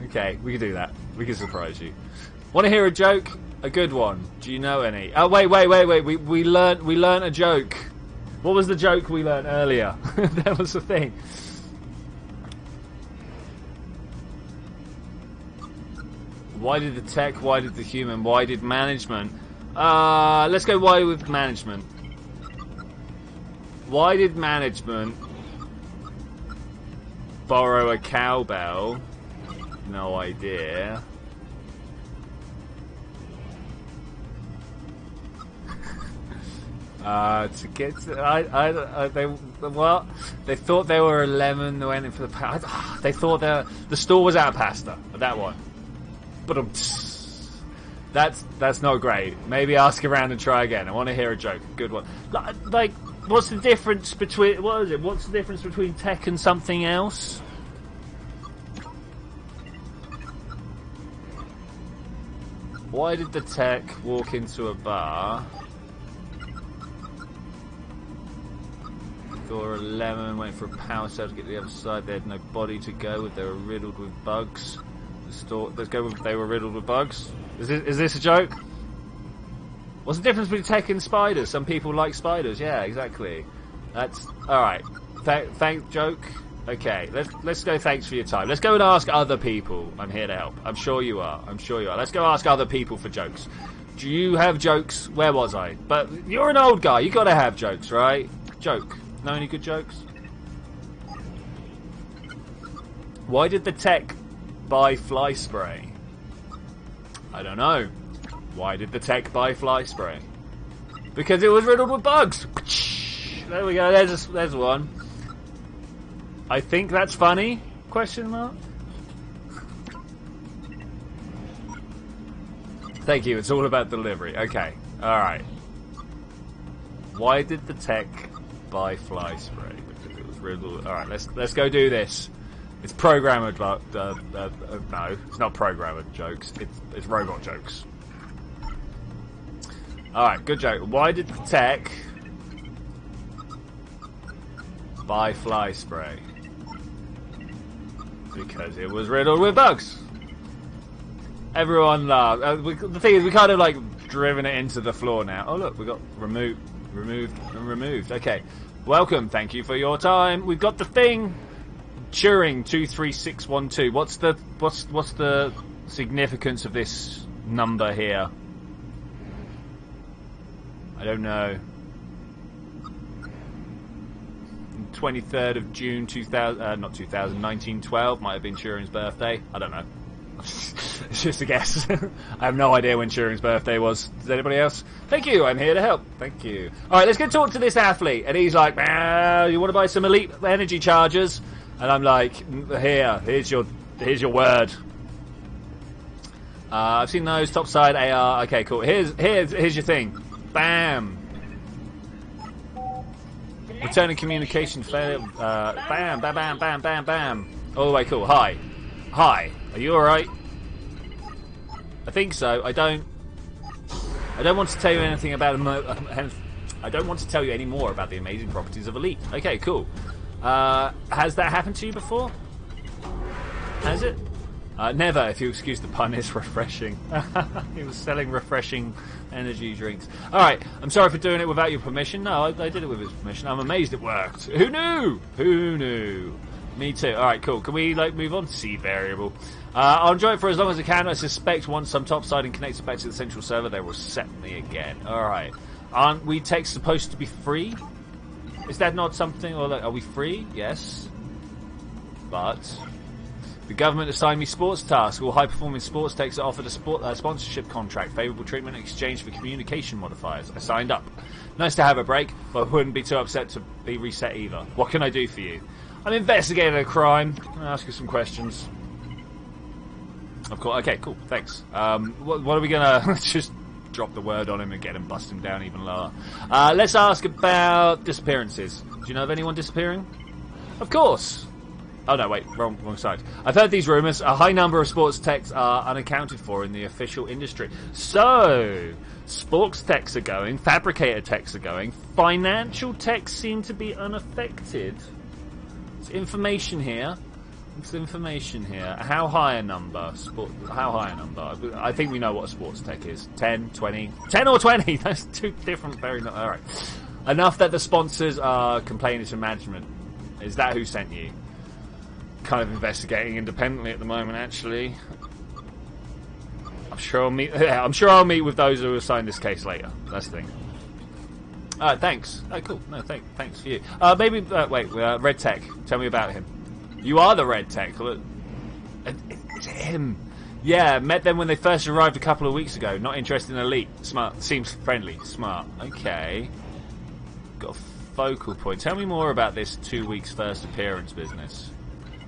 Okay, we can do that. We can surprise you. Want to hear a joke? A good one. Do you know any? Oh, wait. We learnt a joke. What was the joke we learnt earlier? That was the thing. Why did the tech? Why did the human? Why did management? Let's go why with management. Why did management borrow a cowbell? No idea. To get to, they thought they were a lemon. They went in for the they thought the store was out of pasta. That one, but that's not great. Maybe ask around and try again. I want to hear a joke. Good one. Like, what's the difference between What's the difference between tech and something else? Why did the tech walk into a bar? Or a lemon, went for a power cell to get to the other side. They had no body to go with. They were riddled with bugs. Let's go with they were riddled with bugs. Is this a joke? What's the difference between tech and spiders? Some people like spiders. Yeah, exactly. That's all right. Thank joke. Okay, let's go. Thanks for your time. Let's go and ask other people. I'm here to help. I'm sure you are. Let's go ask other people for jokes. Do you have jokes? Where was I? But you're an old guy. You got to have jokes, right? Joke. Know any good jokes? Why did the tech buy fly spray? I don't know. Why did the tech buy fly spray? Because it was riddled with bugs. There we go. There's one. I think that's funny? Question mark. Thank you. It's all about delivery. Okay. All right. Why did the tech buy fly spray? Because it was riddled. All right. Let's go do this. It's programmer. No, it's not programmer jokes. It's robot jokes. All right. Good joke. Why did the tech buy fly spray? Because it was riddled with bugs. Everyone laughed. The thing is, we kind of like driven it into the floor now. Oh look, we got removed. Okay, welcome. Thank you for your time. We've got the thing. Turing 23612. What's the significance of this number here? I don't know. 23rd of June 1912 might have been Turing's birthday. I don't know. It's just a guess. I have no idea when Turing's birthday was. Does anybody else? Thank you. I'm here to help. Thank you. All right, let's go talk to this athlete. And he's like, "You want to buy some elite energy chargers?" And I'm like, "Here's your word." I've seen those topside AR. Okay, cool. Here's your thing. Bam. Returning communication failure. Bam, bam, bam, bam, bam, bam. All the way cool. Hi. Are you alright? I think so. I don't want to tell you anything about I don't want to tell you any more about the amazing properties of Elite. Okay, cool. Has that happened to you before? Has it? Never, if you excuse the pun. It's refreshing. He was selling refreshing energy drinks. Alright, I'm sorry for doing it without your permission. No, I did it with his permission. I'm amazed it worked. Who knew? Me too. Alright, cool. Can we move on to C variable? I'll enjoy it for as long as I can. I suspect once some topsiding connects it back to the central server, they will set me again. Alright. Aren't we techs supposed to be free? Is that not something? Or are we free? Yes. But the government assigned me sports tasks. All high-performing sports techs are offered a sponsorship contract, favourable treatment in exchange for communication modifiers. I signed up. Nice to have a break, but I wouldn't be too upset to be reset either. What can I do for you? I'm investigating a crime. I'll ask you some questions. Of course. Okay, cool. Thanks. What are we gonna... Let's just drop the word on him and get him, bust him down even lower. Let's ask about disappearances. Do you know of anyone disappearing? Of course. Oh no, wait, wrong side. I've heard these rumours. A high number of sports techs are unaccounted for in the official industry. So, sports techs are going, fabricator techs are going, financial techs seem to be unaffected. It's information here. How high a number? How high a number? I think we know what a sports tech is. 10, 20. 10 or 20! That's two different, alright. Enough that the sponsors are complaining to management. Is that who sent you? Kind of investigating independently at the moment, actually. sure I'll meet. Yeah, I'm sure I'll meet with those who assign this case later. That's the thing. Thanks. Oh, cool. No, thanks for you. Maybe wait. Red Tech. Tell me about him. You are the Red Tech. Look, it's him. Yeah, met them when they first arrived a couple of weeks ago. Not interested in elite. Smart. Seems friendly. Smart. Okay. Got a focal point. Tell me more about this 2 weeks first appearance business.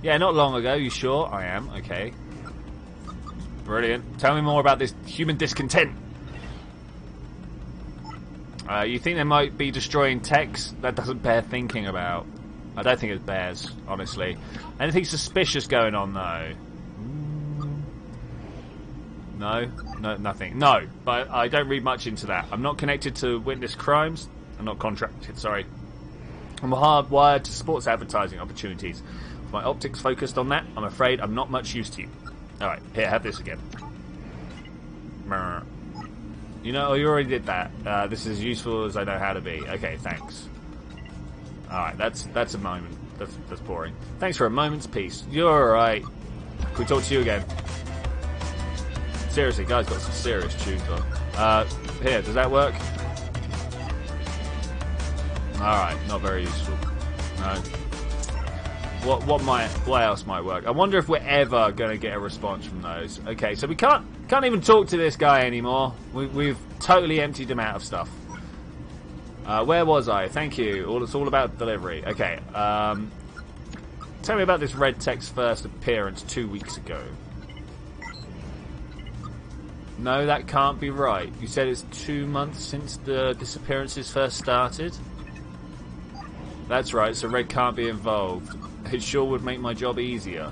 Yeah, not long ago. You sure? I am. Okay. Brilliant. Tell me more about this human discontent. You think they might be destroying techs? That doesn't bear thinking about. I don't think it bears, honestly. Anything suspicious going on, though? No, nothing. No, but I don't read much into that. I'm not connected to witness crimes. I'm not contracted, sorry. I'm hardwired to sports advertising opportunities. With my optics focused on that, I'm afraid I'm not much use to you. Alright, here, have this again. You know, you already did that. This is as useful as I know how to be. Okay, thanks. Alright, that's a moment. That's boring. Thanks for a moment's peace. You're alright. Can we talk to you again? Seriously, guys got some serious tunes on. Here, does that work? Alright, not very useful. No. What else might work? I wonder if we're ever going to get a response from those. Okay, so we can't even talk to this guy anymore. We've totally emptied him out of stuff. Where was I? Thank you. It's all about delivery. Okay. Tell me about this Red Tech's first appearance 2 weeks ago. No, that can't be right. You said it's 2 months since the disappearances first started? That's right, so Red can't be involved. It sure would make my job easier.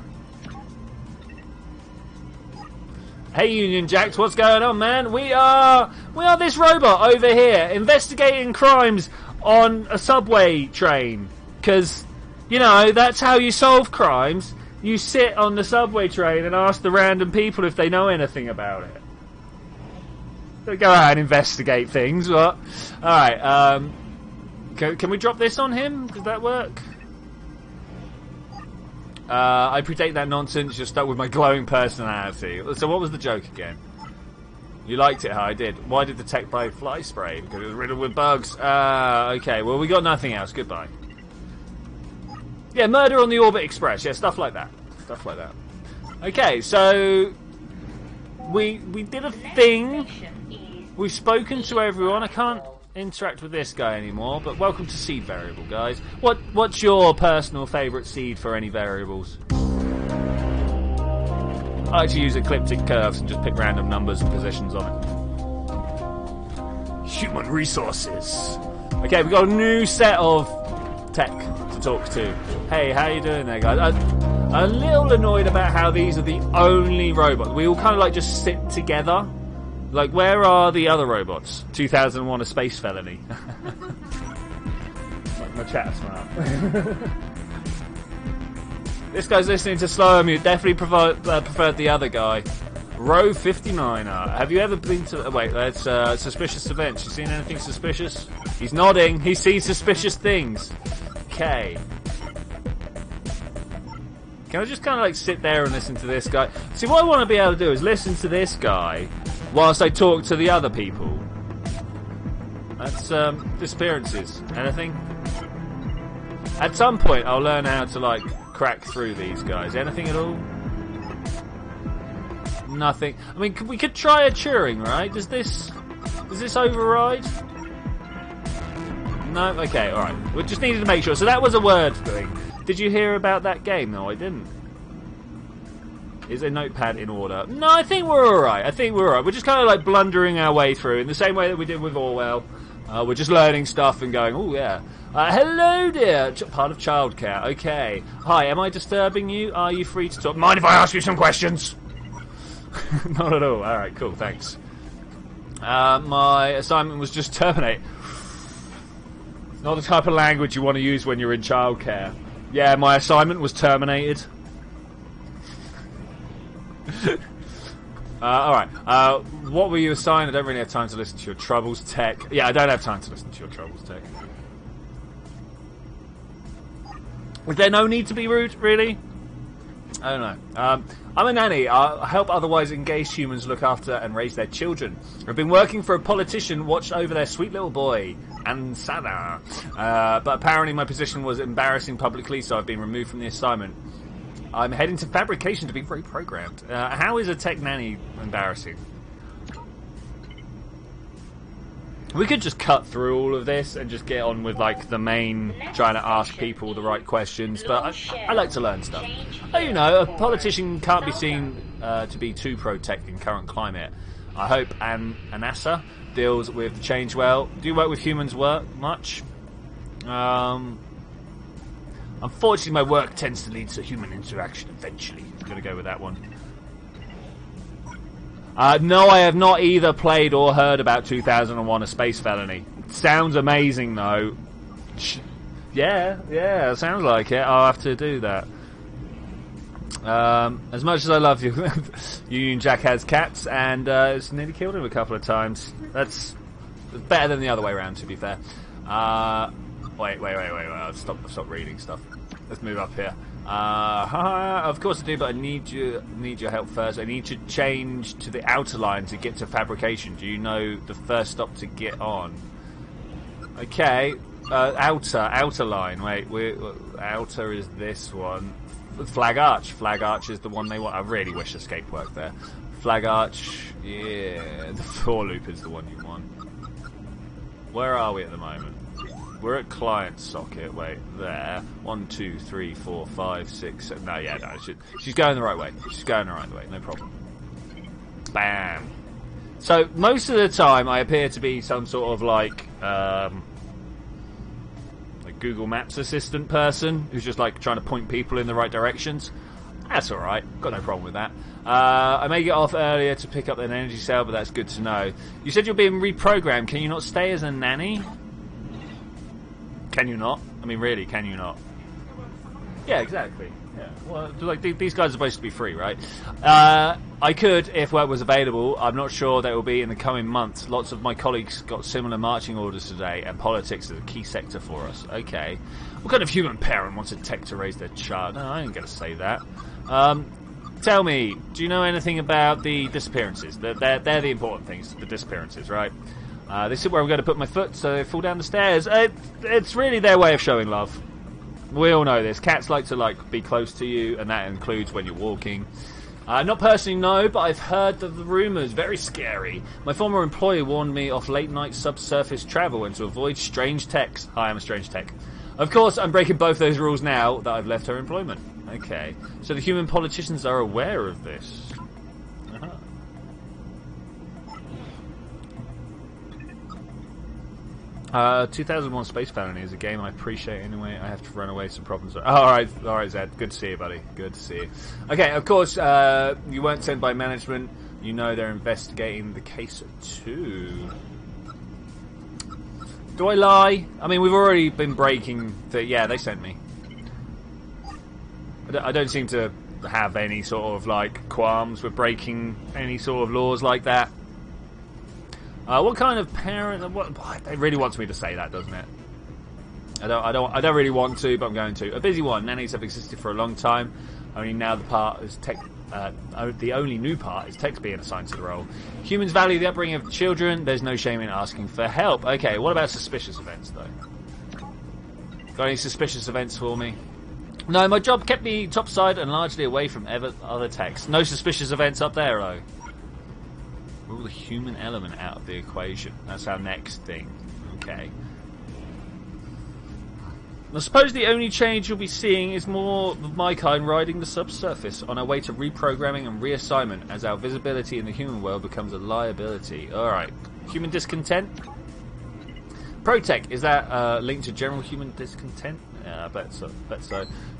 Hey Union Jacks, what's going on, man? We are this robot over here investigating crimes on a subway train. Because, you know, that's how you solve crimes. You sit on the subway train and ask the random people if they know anything about it. Don't go out and investigate things. What? Alright, can we drop this on him? Does that work? I predate that nonsense. You're stuck with my glowing personality. So what was the joke again? You liked it, how I did. Why did the tech buy fly spray? Because it was riddled with bugs. Okay, well, we got nothing else. Goodbye. Yeah, murder on the Orbit Express. Yeah, stuff like that. Stuff like that. Okay, so we did a thing. We've spoken to everyone. I can't interact with this guy anymore, but welcome to seed variable, guys. What's your personal favourite seed for any variables? I like to use ecliptic curves and just pick random numbers and positions on it. Human resources. Okay, we've got a new set of tech to talk to. Hey, how you doing there, guys? I'm a little annoyed about how these are the only robots. We all kind of like just sit together. Like, where are the other robots? 2001: A Space Felony. my chat's smart. This guy's listening to slower mute. Definitely preferred the other guy. Row 59er. Have you ever been to... wait, that's suspicious events. You seen anything suspicious? He's nodding. He sees suspicious things. Okay. Can I just kind of like sit there and listen to this guy? See, what I want to be able to do is listen to this guy whilst I talk to the other people. That's disappearances. Anything? At some point, I'll learn how to like crack through these guys. Anything at all? Nothing. I mean, we could try a Turing, right? Does this override? No. Okay. All right. We just needed to make sure. So that was a word thing. Did you hear about that game? No, I didn't. Is a notepad in order? No, I think we're alright. We're just kind of like blundering our way through in the same way that we did with Orwell. We're just learning stuff and going, oh yeah. Hello dear. Part of childcare. Okay. Hi, am I disturbing you? Are you free to talk? Mind if I ask you some questions? Not at all. Alright, cool, thanks. My assignment was just terminate. Not the type of language you want to use when you're in childcare. Yeah, my assignment was terminated. Alright, what were you assigned? I don't really have time to listen to your troubles, tech. Yeah, I don't have time to listen to your troubles, tech. Was there no need to be rude, really? I don't know. I'm a nanny. I help otherwise engaged humans look after and raise their children. I've been working for a politician, watched over their sweet little boy, Ansada. But apparently my position was embarrassing publicly, so I've been removed from the assignment. I'm heading to fabrication to be reprogrammed. How is a tech nanny embarrassing? We could just cut through all of this and just get on with like the main trying to ask people the right questions, but I like to learn stuff. You know, a politician can't be seen to be too pro-tech in current climate. I hope NASA deals with the change well. Do you work with humans much? Unfortunately, my work tends to lead to human interaction eventually. I'm going to go with that one. No, I have not either played or heard about 2001: A Space Felony. Sounds amazing, though. Yeah, sounds like it. I'll have to do that. As much as I love you, Union Jack has cats, and it's nearly killed him a couple of times. That's better than the other way around, to be fair. Wait. I'll stop reading stuff. Let's move up here. Of course I do, but I need your help first. I need to change to the outer line to get to fabrication. Do you know the first stop to get on? Okay, outer line. Wait, outer is this one. Flag Arch. Flag Arch is the one they want. I really wish Escape worked there. Flag Arch, yeah. The for loop is the one you want. Where are we at the moment? We're at client socket. Wait, there. 1, 2, 3, 4, 5, 6, 7. No, yeah, no. She's going the right way. She's going the right way. No problem. Bam. So most of the time, I appear to be some sort of like Google Maps assistant person who's just like trying to point people in the right directions. That's all right. Got no problem with that. I may get off earlier to pick up an energy cell, but that's good to know. You said you're being reprogrammed. Can you not stay as a nanny? Can you not? I mean, really, can you not? Yeah, exactly. Yeah. Well, like these guys are supposed to be free, right? I could if work was available. I'm not sure that will be in the coming months. Lots of my colleagues got similar marching orders today, and politics is a key sector for us. Okay. What kind of human parent wants a tech to raise their child? No, I ain't going to say that. Tell me, do you know anything about the disappearances? They're the important things, the disappearances, right? This is where I'm going to put my foot, so they fall down the stairs. It's really their way of showing love. We all know this. Cats like to be close to you, and that includes when you're walking. Not personally, no, but I've heard of the rumours. Very scary. My former employer warned me off late-night subsurface travel and to avoid strange techs. Hi, I'm a strange tech. Of course, I'm breaking both those rules now that I've left her employment. Okay. So the human politicians are aware of this. 2001 Space Felony is a game I appreciate anyway. I have to run away, some problems. Alright, Zed. Good to see you, buddy. Good to see you. Okay, of course, you weren't sent by management. You know they're investigating the case too. Do I lie? I mean, we've already been breaking yeah, they sent me. I don't seem to have any sort of, like, qualms with breaking any sort of laws like that. What kind of parent? It really wants me to say that, doesn't it? I don't really want to, but I'm going to. A busy one. Nannies have existed for a long time. Only now the only new part is techs being assigned to the role. Humans value the upbringing of children. There's no shame in asking for help. Okay, what about suspicious events though? Got any suspicious events for me? No, my job kept me topside and largely away from other techs. No suspicious events up there though. Rule the human element out of the equation. That's our next thing. Okay. I suppose the only change you'll be seeing is more of my kind riding the subsurface on our way to reprogramming and reassignment as our visibility in the human world becomes a liability. Alright. Human discontent? Protech, is that linked to general human discontent? Yeah, I bet so.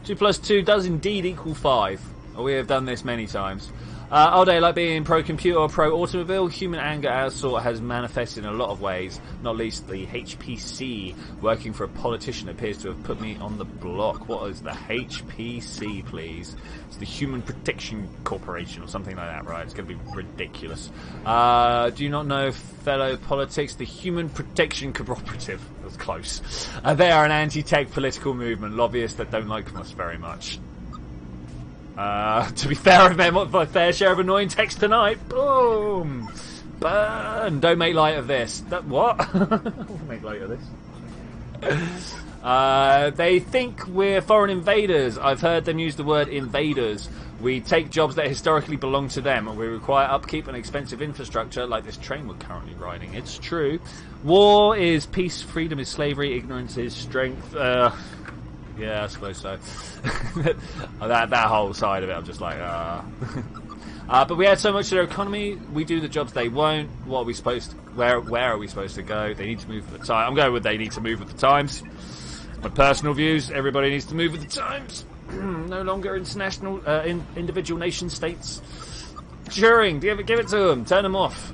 2 plus 2 does indeed equal 5. We have done this many times. All day, like being pro-computer or pro-automobile, human anger our sort has manifested in a lot of ways, not least the HPC. Working for a politician appears to have put me on the block. What is the HPC, please? It's the Human Protection Corporation or something like that, right? It's going to be ridiculous. Do you not know, fellow politics, the Human Protection Cooperative? That's close. They are an anti-tech political movement, lobbyists that don't like us very much. To be fair, I've made my fair share of annoying text tonight. Boom! Burn! Don't make light of this. What? Don't make light of this. They think we're foreign invaders. I've heard them use the word invaders. We take jobs that historically belong to them, and we require upkeep and expensive infrastructure like this train we're currently riding. It's true. War is peace, freedom is slavery, ignorance is strength. Yeah, I suppose so. that whole side of it, I'm just like, but we add so much to their economy. We do the jobs they won't. What are we supposed to, where are we supposed to go? They need to move with the time. I'm going with they need to move with the times. My personal views, everybody needs to move with the times. No longer international, individual nation states. Turing, give it to them. Turn them off.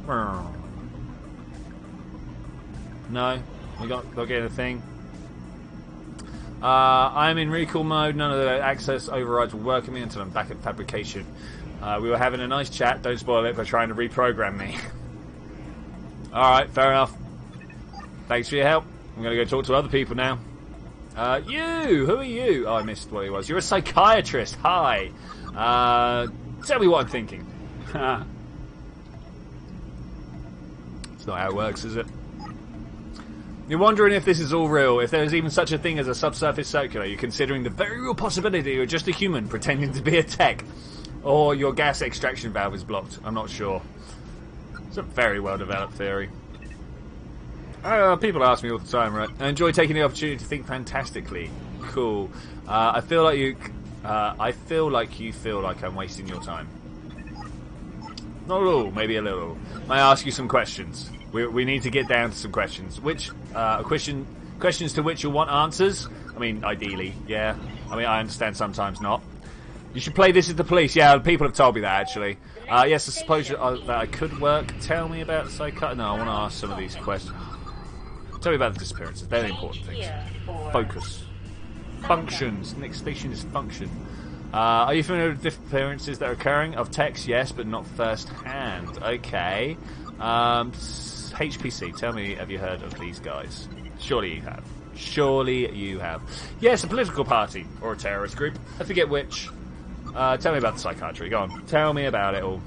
No, we got getting a thing. I'm in recall mode. None of the access overrides will work on me until I'm back at fabrication. We were having a nice chat. Don't spoil it by trying to reprogram me. Alright, fair enough. Thanks for your help. I'm going to go talk to other people now. Who are you? Oh, I missed what he was. You're a psychiatrist. Hi. Tell me what I'm thinking. It's not how it works, is it? You're wondering if this is all real, if there is even such a thing as a subsurface circular. You're considering the very real possibility you're just a human pretending to be a tech. Or your gas extraction valve is blocked. I'm not sure. It's a very well-developed theory. People ask me all the time, right? I enjoy taking the opportunity to think fantastically. Cool. I feel like you feel like I'm wasting your time. Not at all, maybe a little. May I ask you some questions? We need to get down to some questions. Questions to which you'll want answers? I mean, ideally, yeah. I mean, I understand sometimes not. You should play This Is the Police. Yeah, people have told me that, actually. Yes, I suppose that I could work. Tell me about psychiatry. No, I want to ask some of these questions. Tell me about the disappearances. They're the important things. Focus. Functions. Next station is function. Are you familiar with disappearances that are occurring? Of techs, yes, but not first hand. Okay. HPC, tell me, have you heard of these guys? Surely you have. Surely you have. Yes, a political party. Or a terrorist group. I forget which. Tell me about the psychiatry. Go on. Tell me about it all.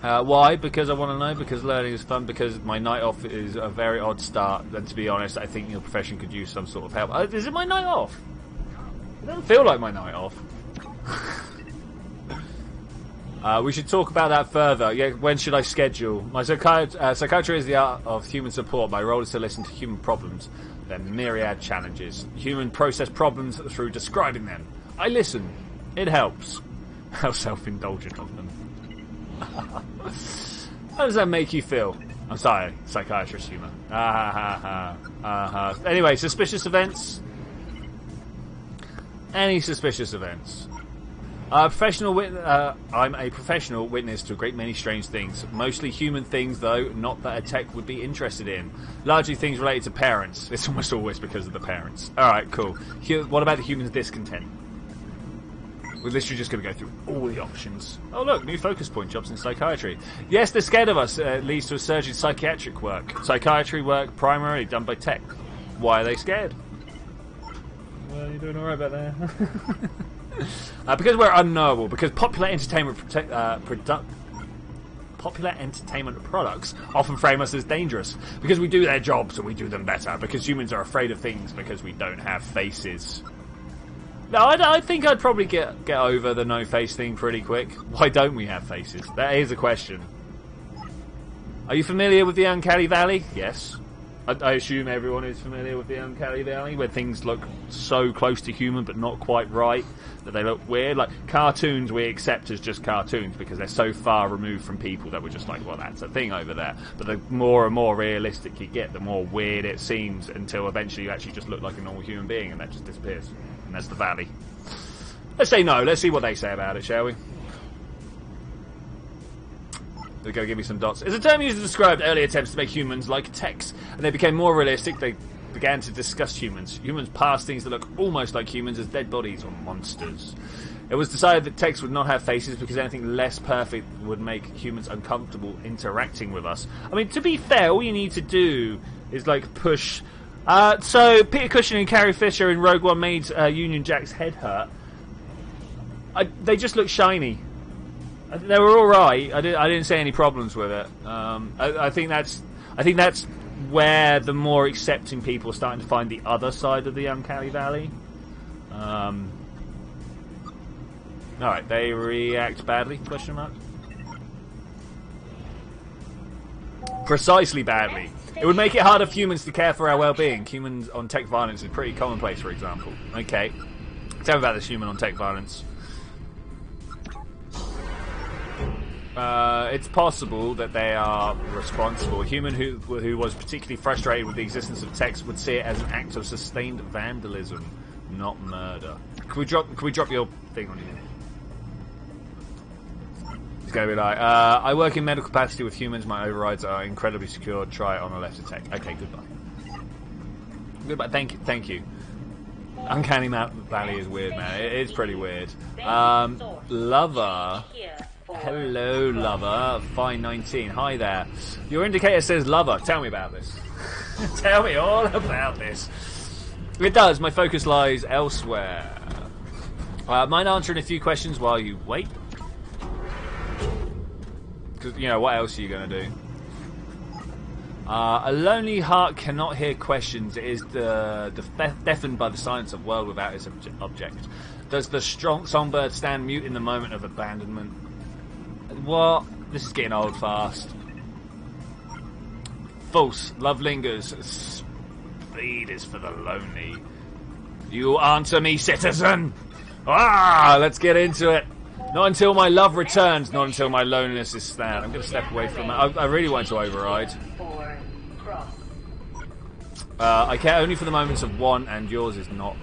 Why? Because I want to know. Because learning is fun. Because my night off is a very odd start. And to be honest, I think your profession could use some sort of help. Is it my night off? It doesn't feel like my night off. We should talk about that further. Yeah, when should I schedule? My psychiatry is the art of human support. My role is to listen to human problems, their myriad challenges. Human process problems through describing them. I listen. It helps. How self-indulgent of them. How does that make you feel? I'm sorry, psychiatrist humour. Anyway, suspicious events. Any suspicious events? I'm a professional witness to a great many strange things. Mostly human things, though, not that a tech would be interested in. Largely things related to parents. It's almost always because of the parents. Alright, cool. What about the human's discontent? We're literally just going to go through all the options. Oh look, new focus point, jobs in psychiatry. Yes, they're scared of us. It leads to a surge in psychiatric work. Psychiatry work primarily done by tech. Why are they scared? Well, you're doing alright about that. Because we're unknowable. Because popular entertainment products often frame us as dangerous. Because we do their jobs and we do them better. Because humans are afraid of things because we don't have faces. No, I think I'd probably get over the no face thing pretty quick. Why don't we have faces? That is a question. Are you familiar with the Uncanny Valley? Yes. I assume everyone is familiar with the Uncanny Valley, where things look so close to human but not quite right, that they look weird. Like, cartoons we accept as just cartoons because they're so far removed from people that we're just like, well, that's a thing over there. But the more and more realistic you get, the more weird it seems, until eventually you actually just look like a normal human being, and that just disappears. And that's the valley. Let's say no. Let's see what they say about it, shall we? They're going to give me some dots. It's a term used to describe early attempts to make humans like techs, and they became more realistic. They began to discuss humans. Humans passed things that look almost like humans as dead bodies or monsters. It was decided that techs would not have faces because anything less perfect would make humans uncomfortable interacting with us. I mean, to be fair, all you need to do is, like, push... So, Peter Cushing and Carrie Fisher in Rogue One made Union Jack's head hurt. They just look shiny. They were all right. I didn't see any problems with it. I think that's where the more accepting people are starting to find the other side of the Uncanny Valley. All right, they react badly? Question mark. Precisely badly. It would make it harder for humans to care for our well-being. Humans on tech violence is pretty commonplace, for example. Okay, tell me about this human on tech violence. It's possible that they are responsible. A human who was particularly frustrated with the existence of techs would see it as an act of sustained vandalism, not murder. Can we drop your thing on here? It's going to be like, I work in medical capacity with humans. My overrides are incredibly secure. Try it on a left attack. Okay, goodbye. Goodbye. Thank you. Uncanny Valley is weird, man. It's pretty weird. Lover. Hello, Lover. Fine 19. Hi there. Your indicator says Lover. Tell me about this. Tell me all about this. It does. My focus lies elsewhere. Mind answering a few questions while you wait? Because, you know, what else are you going to do? A lonely heart cannot hear questions. It is deafened by the silence of world without its object. Does the strong songbird stand mute in the moment of abandonment? What? This is getting old fast. False. Love lingers. Speed is for the lonely. You answer me, citizen! Let's get into it. Not until my love returns, not until my loneliness is stand. I'm going to step away from it. I really want to override. I care only for the moments of want, and yours is not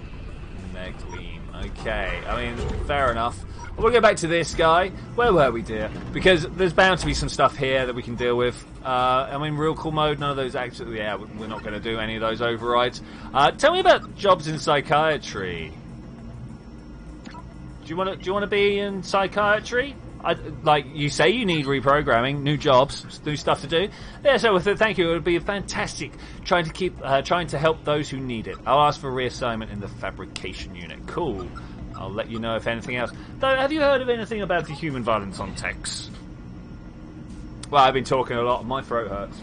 Megleen. Okay, I mean, fair enough. We'll go back to this guy. Where were we, dear? Because there's bound to be some stuff here that we can deal with. I mean, real cool mode, none of those actually... Yeah, we're not going to do any of those overrides. Tell me about jobs in psychiatry. Do you want to be in psychiatry? Like you say, you need reprogramming, new jobs, new stuff to do. Yeah, so thank you. It would be fantastic trying to help those who need it. I'll ask for reassignment in the fabrication unit. Cool. I'll let you know if anything else. Though, have you heard of anything about the human violence on techs? Well, I've been talking a lot. My throat hurts.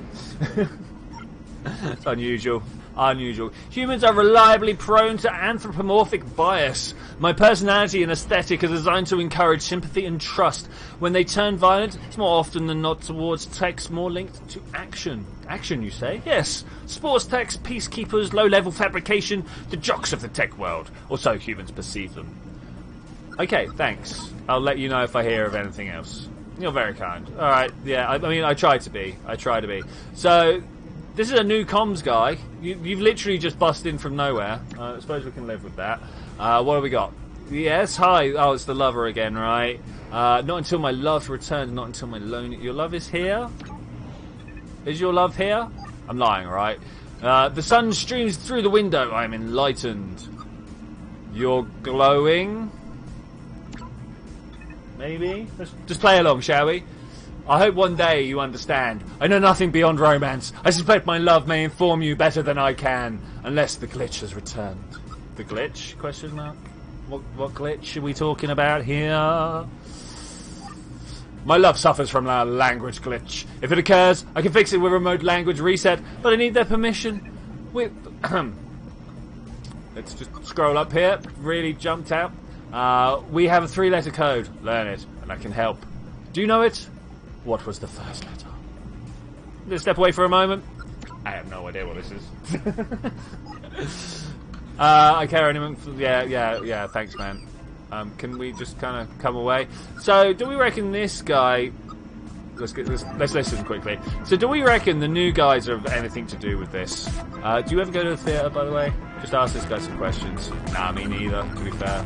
It's unusual. Unusual. Humans are reliably prone to anthropomorphic bias. My personality and aesthetic are designed to encourage sympathy and trust. When they turn violent, it's more often than not towards techs more linked to action. Action, you say? Yes. Sports techs, peacekeepers, low-level fabrication, the jocks of the tech world. Or so humans perceive them. Okay, thanks. I'll let you know if I hear of anything else. You're very kind. Alright, yeah, I mean, I try to be. So... this is a new comms guy. You've literally just busted in from nowhere. I suppose we can live with that. What have we got? Yes, hi. Oh, it's the lover again, right? Not until my love returns, not until my lonely... Your love is here? Is your love here? I'm lying, right? The sun streams through the window. I am enlightened. You're glowing? Maybe? Let's just play along, shall we? I hope one day you understand. I know nothing beyond romance. I suspect my love may inform you better than I can, unless the glitch has returned. The glitch? Question mark. What glitch are we talking about here? My love suffers from a language glitch. If it occurs, I can fix it with remote language reset, but I need their permission. Let's just scroll up here. Really jumped out. We have a 3-letter code. Learn it, and I can help. Do you know it? What was the first letter? Let's step away for a moment. I have no idea what this is. I care anyone. Yeah. Thanks, man. Can we just kind of come away? So, do we reckon this guy? Let's listen quickly. So, do we reckon the new guys have anything to do with this? Do you ever go to the theatre, by the way? Just ask this guy some questions. Nah, me neither. To be fair.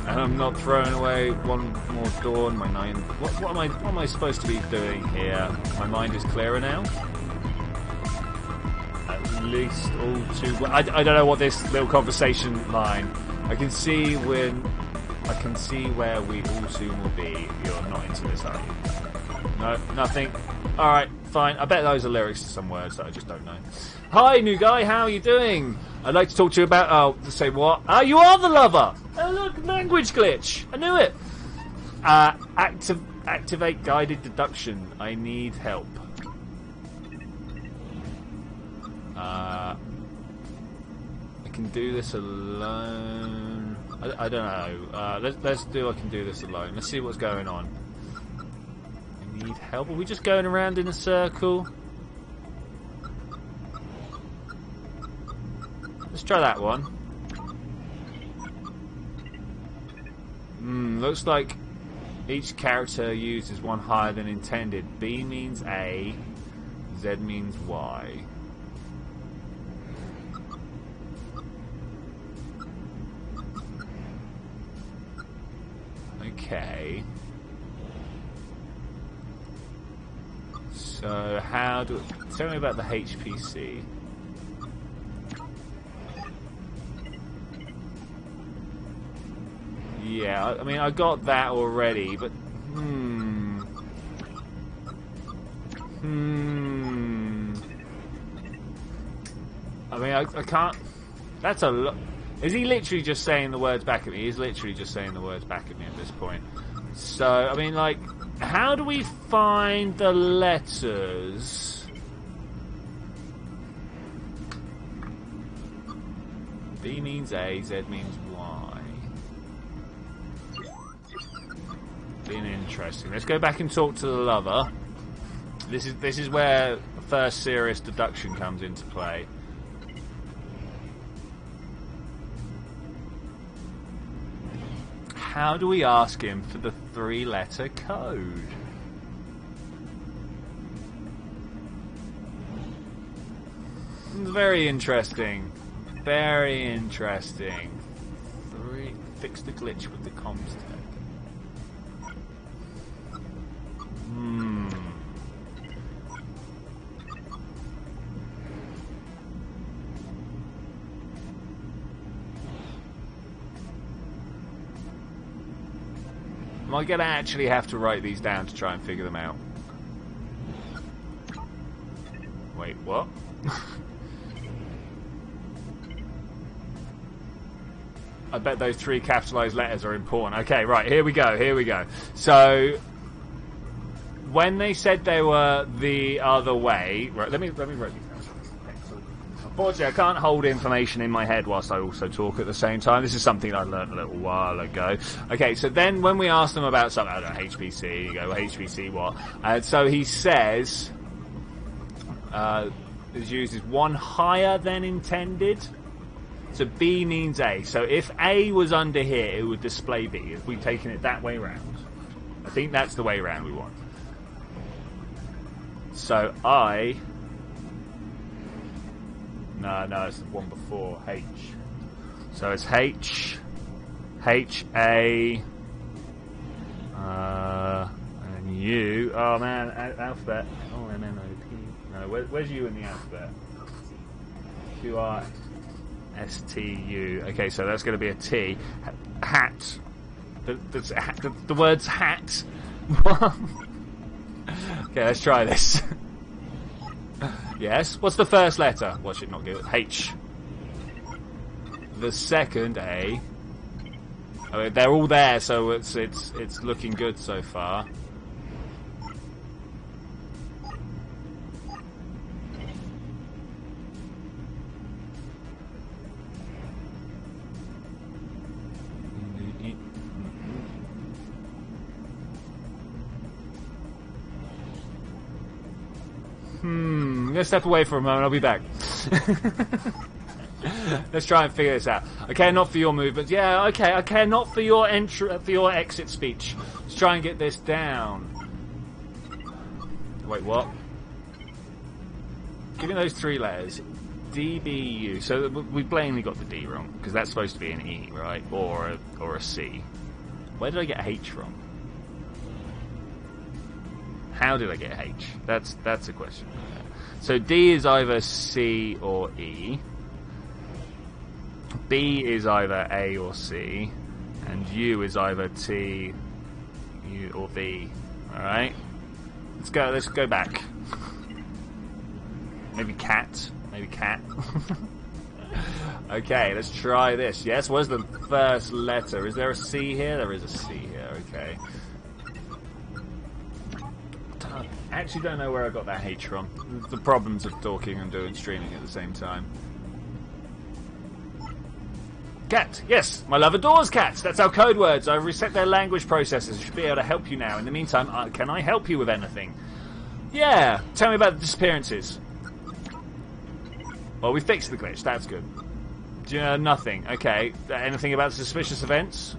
And I'm not throwing away one more door in my mind. What am I supposed to be doing here? My mind is clearer now. At least all too well. I don't know what this little conversation line. I can see where we all soon will be. You're not into this, are you? No, nothing. All right, fine. I bet those are lyrics to some words that I just don't know. Hi, new guy. How are you doing? I'd like to talk to you about... Oh, say what? You are the lover! Oh look, language glitch. I knew it. Activate guided deduction. I need help. I can do this alone. I don't know. Let's do. I can do this alone. Let's see what's going on. I need help. Are we just going around in a circle? Let's try that one. Looks like each character used is one higher than intended. B means A, Z means Y. Okay. So how do... Tell me about the HPC. Yeah, I mean, I got that already, but... I mean, I can't... That's a lot... Is he literally just saying the words back at me? He's literally just saying the words back at me at this point. So, I mean, like, how do we find the letters? B means A, Z means Y. Been interesting. Let's go back and talk to the lover. This is where the first serious deduction comes into play. How do we ask him for the 3-letter code? Very interesting. Very interesting. Fix the glitch with the comms tech. Am I going to actually have to write these down to try and figure them out? Wait, what? I bet those 3 capitalized letters are important. Okay, right, here we go. So, when they said they were the other way... Right, let me write these down. Unfortunately, I can't hold information in my head whilst I also talk at the same time. This is something I learned a little while ago. Okay, so then when we asked them about something, I don't know, HPC, you go, well, HPC what? So he says, is used as one higher than intended. So B means A. So if A was under here, it would display B. If we'd taken it that way round. I think that's the way round we want. So I... No, it's the one before H. So it's H, A, and U. Oh man, alphabet. Oh, M, N, O, P. No, where's U in the alphabet? Q, R, S, T, U. Okay, so that's going to be a T. Hat. The word's hat. Okay, let's try this. Yes. What's the first letter? What should not give it? H. The second A. I mean, they're all there, so it's looking good so far. I'm gonna step away for a moment. I'll be back. Let's try and figure this out. I care not for your movements. Yeah, okay. I care not for your exit speech. Let's try and get this down. Wait, what? Give me those 3 letters. D, B, U. So we plainly got the D wrong because that's supposed to be an E, right? Or a C. Where did I get H from? How did I get H? That's a question. So D is either C or E. B is either A or C, and U is either T, U or V. All right. Let's go back. Maybe cat. Okay, let's try this. Yes, where's the first letter? Is there a C here? There is a C here, okay. I actually don't know where I got that H from. The problems of talking and doing streaming at the same time. Cat, yes, my love adores cats. That's our code words. I've reset their language processors. I should be able to help you now. In the meantime, can I help you with anything? Yeah, tell me about the disappearances. Well, we fixed the glitch. That's good. Do you know nothing? Okay. Anything about suspicious events?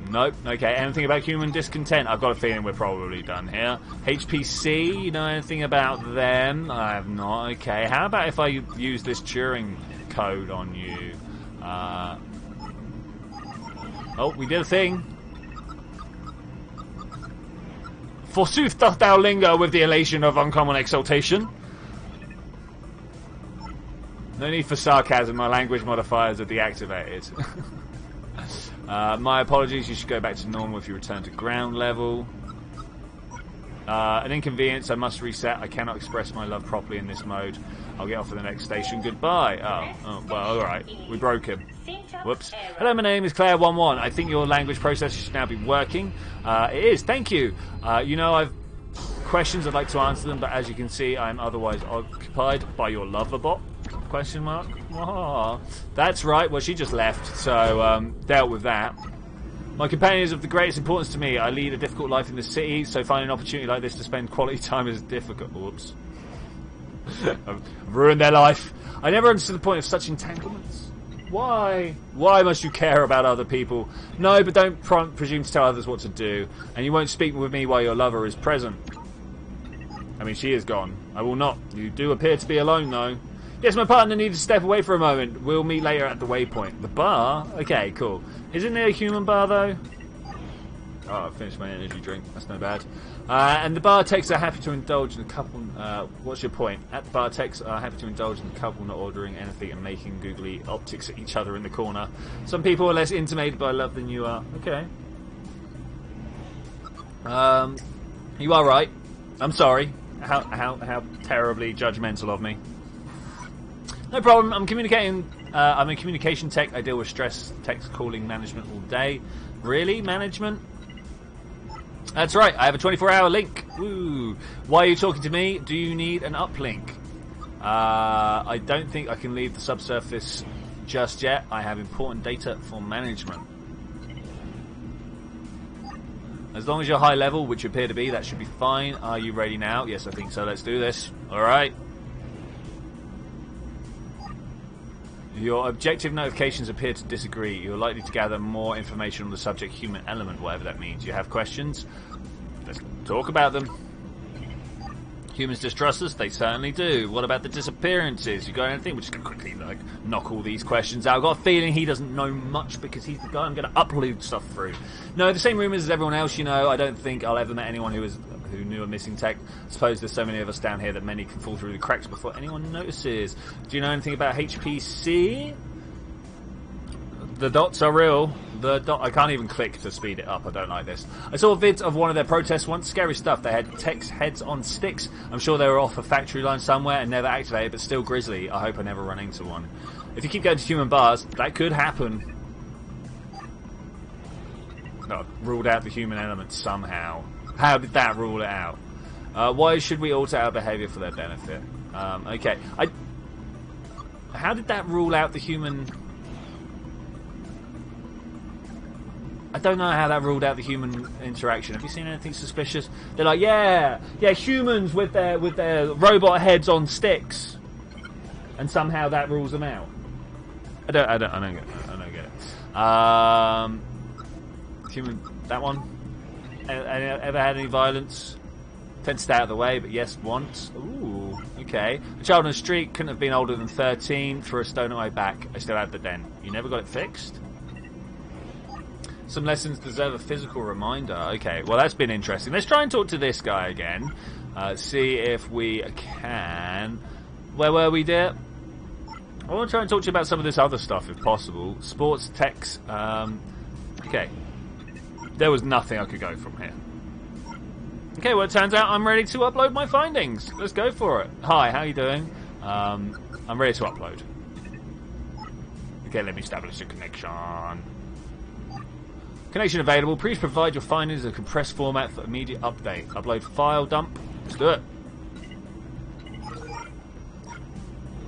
Nope. Okay. Anything about human discontent? I've got a feeling we're probably done here. HPC? You know anything about them? I have not. Okay. How about if I use this Turing code on you? Oh, we did a thing. Forsooth doth thou linger with the elation of uncommon exaltation. No need for sarcasm, my language modifiers are deactivated. My apologies, you should go back to normal if you return to ground level. An inconvenience, I must reset. I cannot express my love properly in this mode. I'll get off at the next station. Goodbye. Oh well, alright. We broke him. Whoops. Hello, my name is Claire11. I think your language processor should now be working. It is, thank you. You know, I've questions, I'd like to answer them, but as you can see, I'm otherwise occupied by your lover bot. Question mark? Oh, that's right. Well, she just left, so dealt with that. My companion is of the greatest importance to me. I lead a difficult life in the city, so finding an opportunity like this to spend quality time is difficult. Whoops. I've ruined their life. I never understood the point of such entanglements. Why? Why must you care about other people? No, but don't presume to tell others what to do. And you won't speak with me while your lover is present. I mean, she is gone. I will not. You do appear to be alone, though. Yes, my partner needs to step away for a moment. We'll meet later at the waypoint. The bar? Okay, cool. Isn't there a human bar, though? Oh, I finished my energy drink. That's no bad. And the bar techs are happy to indulge in a couple... what's your point? At the bar techs are happy to indulge in the couple not ordering anything and making googly optics at each other in the corner. Some people are less intimated by love than you are. Okay. You are right. I'm sorry. How terribly judgmental of me. No problem. I'm communicating. I'm a communication tech. I deal with stress, text calling, management all day. Really, management? That's right. I have a 24-hour link. Woo. Why are you talking to me? Do you need an uplink? I don't think I can leave the subsurface just yet. I have important data for management. As long as you're high level, which you appear to be, that should be fine. Are you ready now? Yes, I think so. Let's do this. All right. Your objective notifications appear to disagree. You're likely to gather more information on the subject human element, whatever that means. You have questions? Let's talk about them. Humans distrust us? They certainly do. What about the disappearances? You got anything? We're just going to quickly knock all these questions out. I've got a feeling he doesn't know much because he's the guy I'm going to upload stuff through. No, the same rumours as everyone else, you know. I don't think I'll ever met anyone who knew a missing tech. I suppose there's so many of us down here that many can fall through the cracks before anyone notices. Do you know anything about HPC? The dots are real. I can't even click to speed it up. I don't like this. I saw vids of one of their protests once. Scary stuff. They had techs' heads on sticks. I'm sure they were off a factory line somewhere and never activated, but still grisly. I hope I never run into one. If you keep going to human bars, that could happen. No, ruled out the human element somehow. How did that rule it out? Why should we alter our behaviour for their benefit? Okay. How did that rule out the human... I don't know how that ruled out the human interaction. Have you seen anything suspicious? They're like, yeah, humans with their robot heads on sticks, and somehow that rules them out. I don't get it. Human, that one. Ever had any violence? Tend to stay out of the way, but yes, once. Ooh, okay. A child on the street couldn't have been older than 13. Threw a stone at my back. I still had the dent. You never got it fixed? Some lessons deserve a physical reminder. Okay, well that's been interesting. Let's try and talk to this guy again. See if we can. Where were we, dear? I want to try and talk to you about some of this other stuff if possible. Sports, techs. Okay. There was nothing I could go from here. Okay, well it turns out I'm ready to upload my findings. Let's go for it. Hi, how you doing? I'm ready to upload. Okay, let me establish a connection. Connection available. Please provide your findings in a compressed format for immediate update. Upload file dump. Let's do it.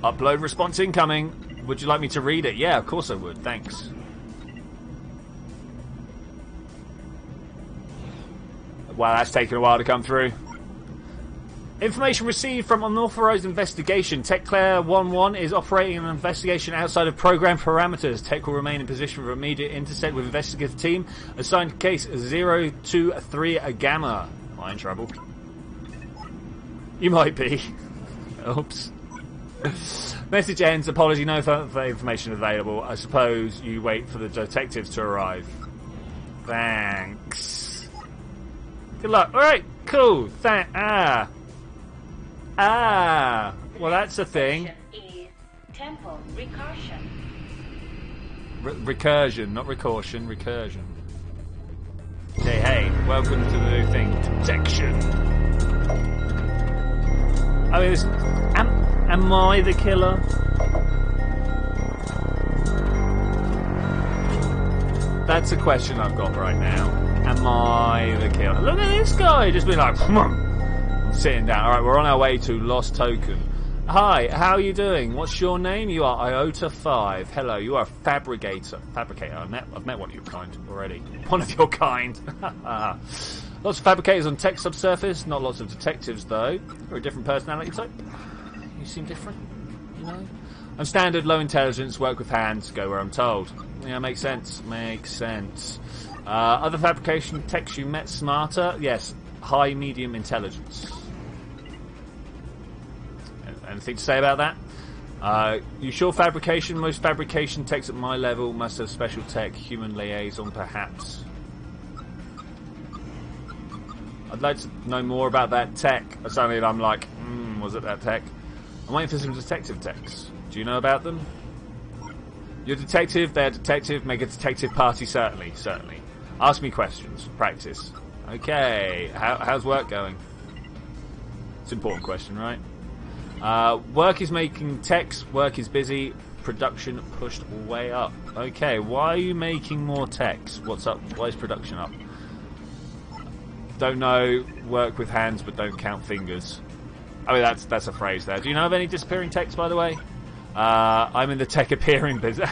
Upload response incoming. Would you like me to read it? Yeah, of course I would. Thanks. Wow, that's taken a while to come through. Information received from unauthorized investigation. TechClair 11 is operating an investigation outside of program parameters. Tech will remain in position for immediate intersect with investigative team. Assigned case 023 Gamma. Am I in trouble? You might be. Oops. Message ends. Apology, no further information available. I suppose you wait for the detectives to arrive. Thanks. Good luck. Alright, cool. Well, that's a thing. Is tempo recursion. Recursion, not recursion, recursion. Hey, welcome to the new thing, detection. I mean, am I the killer? That's a question I've got right now. Am I the killer? Look at this guy, just being like, sitting down. Alright, we're on our way to Lost Token. Hi, how are you doing? What's your name? You are Iota5. Hello, you are a fabricator. I've met one of your kind already. One of your kind. Lots of fabricators on tech subsurface. Not lots of detectives, though. You're a different personality type. You seem different, you know? I'm standard, low intelligence, work with hands, go where I'm told. Yeah, makes sense. Makes sense. Other fabrication techs you met smarter? Yes, high, medium intelligence. Anything to say about that? You sure fabrication? Most fabrication techs at my level must have special tech. Human liaison, perhaps. I'd like to know more about that tech. Suddenly I'm like, was it that tech? I'm waiting for some detective techs. Do you know about them? You're a detective, they're a detective, make a detective party, certainly. Ask me questions. Practice. Okay, how's work going? It's an important question, right? Work is making techs, work is busy, production pushed way up. Okay, why are you making more techs? What's up? Why is production up? Don't know, work with hands but don't count fingers. I mean, that's a phrase there. Do you know of any disappearing techs, by the way? I'm in the tech appearing business.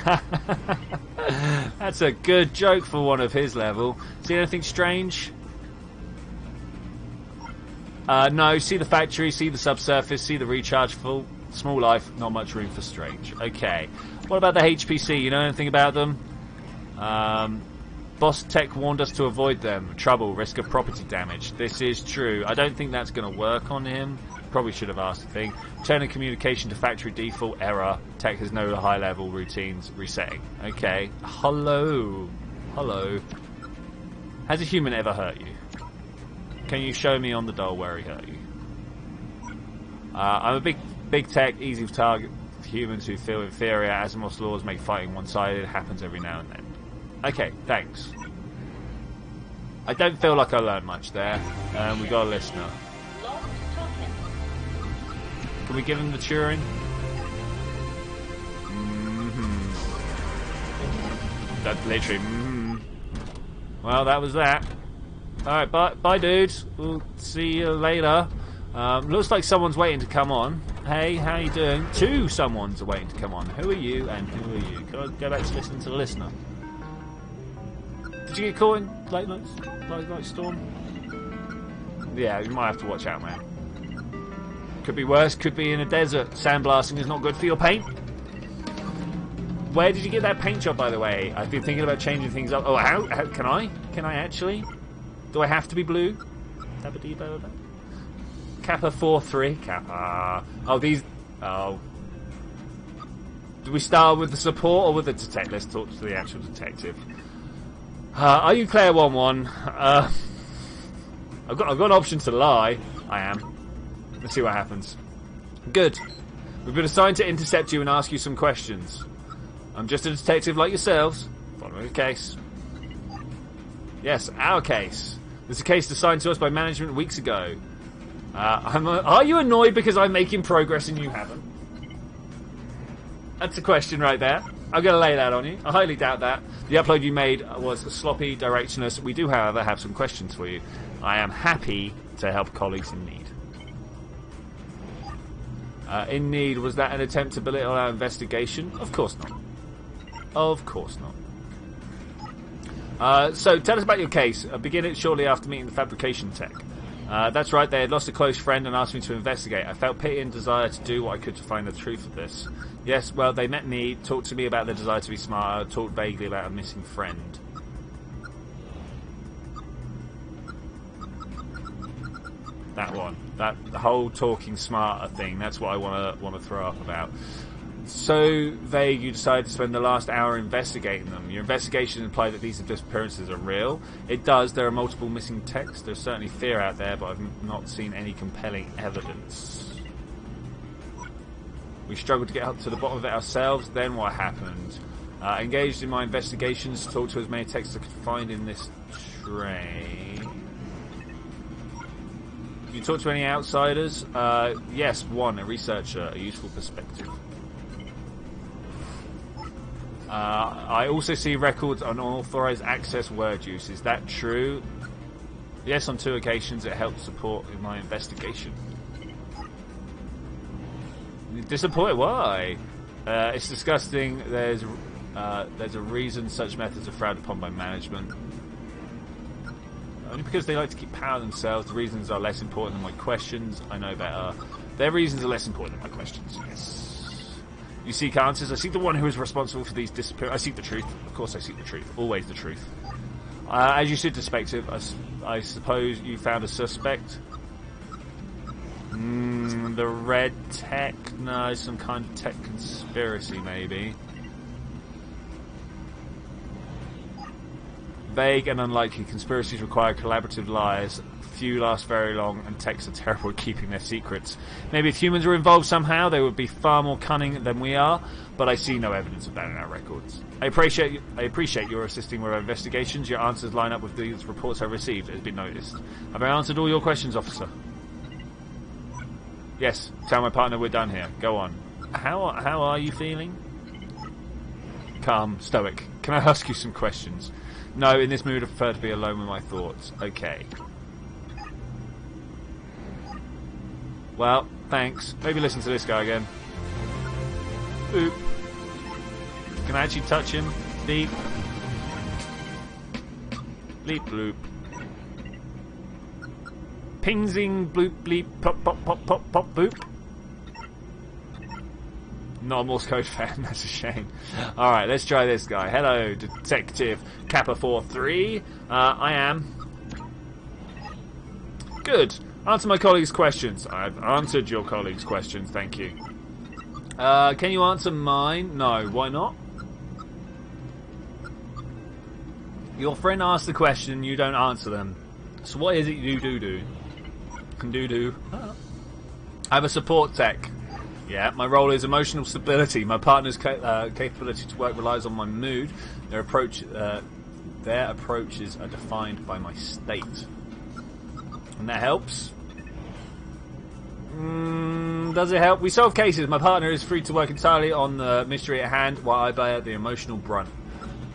That's a good joke for one of his level. See anything strange? No, see the factory, see the subsurface, see the recharge full. Small life, not much room for strange. Okay. What about the HPC? You know anything about them? Boss Tech warned us to avoid them. Trouble, risk of property damage. This is true. I don't think that's going to work on him. Probably should have asked the thing. Turning communication to factory default error. Tech has no high level routines. Resetting. Okay. Hello. Has a human ever hurt you? Can you show me on the doll where he hurt you? I'm a big tech, easy to target humans who feel inferior. Asimov's laws make fighting one-sided. It happens every now and then. Okay, thanks. I don't feel like I learned much there. We got a listener. Can we give him the Turing? That's literally. Well, that was that. Alright, bye dude. We'll see you later. Looks like someone's waiting to come on. Hey, how you doing? Two someone's waiting to come on. Who are you and who are you? Can I go back to listening to the listener? Did you get caught in late night storm? Yeah, you might have to watch out, man. Could be worse, could be in a desert. Sandblasting is not good for your paint. Where did you get that paint job, by the way? I've been thinking about changing things up. Oh, how can I? Can I actually? Do I have to be blue? Kappa 4-3. Kappa. Oh, these. Oh. Do we start with the support or with the detective? Let's talk to the actual detective. Are you Claire 11? I've got an option to lie. I am. Let's see what happens. Good. We've been assigned to intercept you and ask you some questions. I'm just a detective like yourselves. Following a case. Yes, our case. This is a case assigned to us by management weeks ago. Are you annoyed because I'm making progress and you haven't? That's a question right there. I'm going to lay that on you. I highly doubt that. The upload you made was sloppy, directionless. We do, however, have some questions for you. I am happy to help colleagues in need. In need, was that an attempt to belittle our investigation? Of course not. Of course not. So, tell us about your case. Begin it shortly after meeting the fabrication tech. That's right, they had lost a close friend and asked me to investigate. I felt pity and desire to do what I could to find the truth of this. Yes, well, they met me, talked to me about their desire to be smarter, talked vaguely about a missing friend. That one. That the whole talking smarter thing, that's what I want to throw up about. So vague, you decided to spend the last hour investigating them. Your investigation implied that these disappearances are real. It does. There are multiple missing texts. There's certainly fear out there, but I've not seen any compelling evidence. We struggled to get up to the bottom of it ourselves. Then what happened? Engaged in my investigations, talked to as many texts as I could find in this tray. You talked to any outsiders? Yes, one, a researcher, a useful perspective. I also see records on unauthorized access word use. Is that true? Yes, on 2 occasions it helped support in my investigation. Disappointed? Why? It's disgusting. There's a reason such methods are frowned upon by management. Only because they like to keep power themselves. The reasons are less important than my questions. I know better. Their reasons are less important than my questions. Yes. You seek answers. I seek the one who is responsible for these disappearances. I seek the truth. Of course I seek the truth. Always the truth. As you said, perspective, I suppose you found a suspect? The red tech? No, some kind of tech conspiracy, maybe. Vague and unlikely. Conspiracies require collaborative lies. Few last very long, and techs are terrible at keeping their secrets. Maybe if humans were involved somehow, they would be far more cunning than we are, but I see no evidence of that in our records. I appreciate your assisting with our investigations. Your answers line up with these reports I received. It has been noticed. Have I answered all your questions, officer? Yes. Tell my partner we're done here. Go on. How are you feeling? Calm, stoic. Can I ask you some questions? No, in this mood I prefer to be alone with my thoughts. Okay. Well, thanks. Maybe listen to this guy again. Boop. Can I actually touch him? Bleep. Bleep bloop. Ping zing bloop bleep pop pop pop pop pop boop. Not a Morse code fan, that's a shame. Alright, let's try this guy. Hello, Detective Kappa 43. I am. Good. Answer my colleagues' questions. I've answered your colleagues' questions, thank you. Can you answer mine? No, why not? Your friend asked the question, you don't answer them. So what is it you do? I have a support tech. Yeah, my role is emotional stability. My partner's capability to work relies on my mood. Their approaches are defined by my state. And that helps. Does it help? We solve cases. My partner is free to work entirely on the mystery at hand, while I bear the emotional brunt.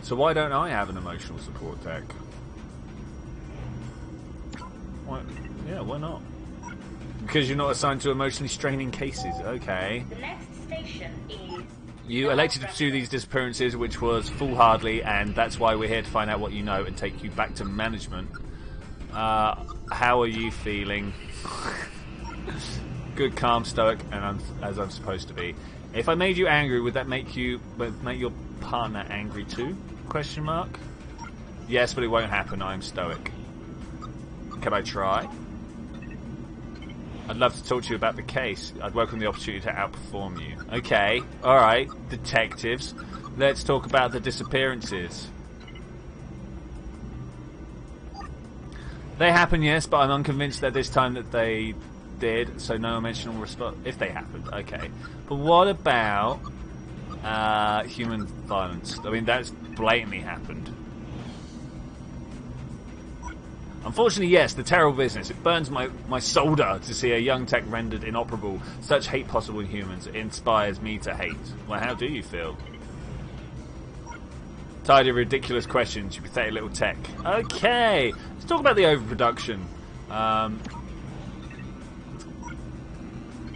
So why don't I have an emotional support tech? Why? Yeah, why not? Because you're not assigned to emotionally straining cases. Okay. The next station is... You elected to pursue these disappearances, which was foolhardily, and that's why we're here to find out what you know and take you back to management. How are you feeling? Good, calm, stoic, and as I'm supposed to be. If I made you angry, would that make your partner angry too? Question mark. Yes, but it won't happen. I'm stoic. Can I try? I'd love to talk to you about the case. I'd welcome the opportunity to outperform you. Okay, alright, detectives. Let's talk about the disappearances. They happen, yes, but I'm unconvinced that this time that they did, so no mention will respond if they happened. Okay. But what about human violence? I mean, that's blatantly happened. Unfortunately, yes, the terrible business. It burns my solder to see a young tech rendered inoperable. Such hate possible in humans. It inspires me to hate. Well, how do you feel? Tired of ridiculous questions, you pathetic little tech. Okay, let's talk about the overproduction.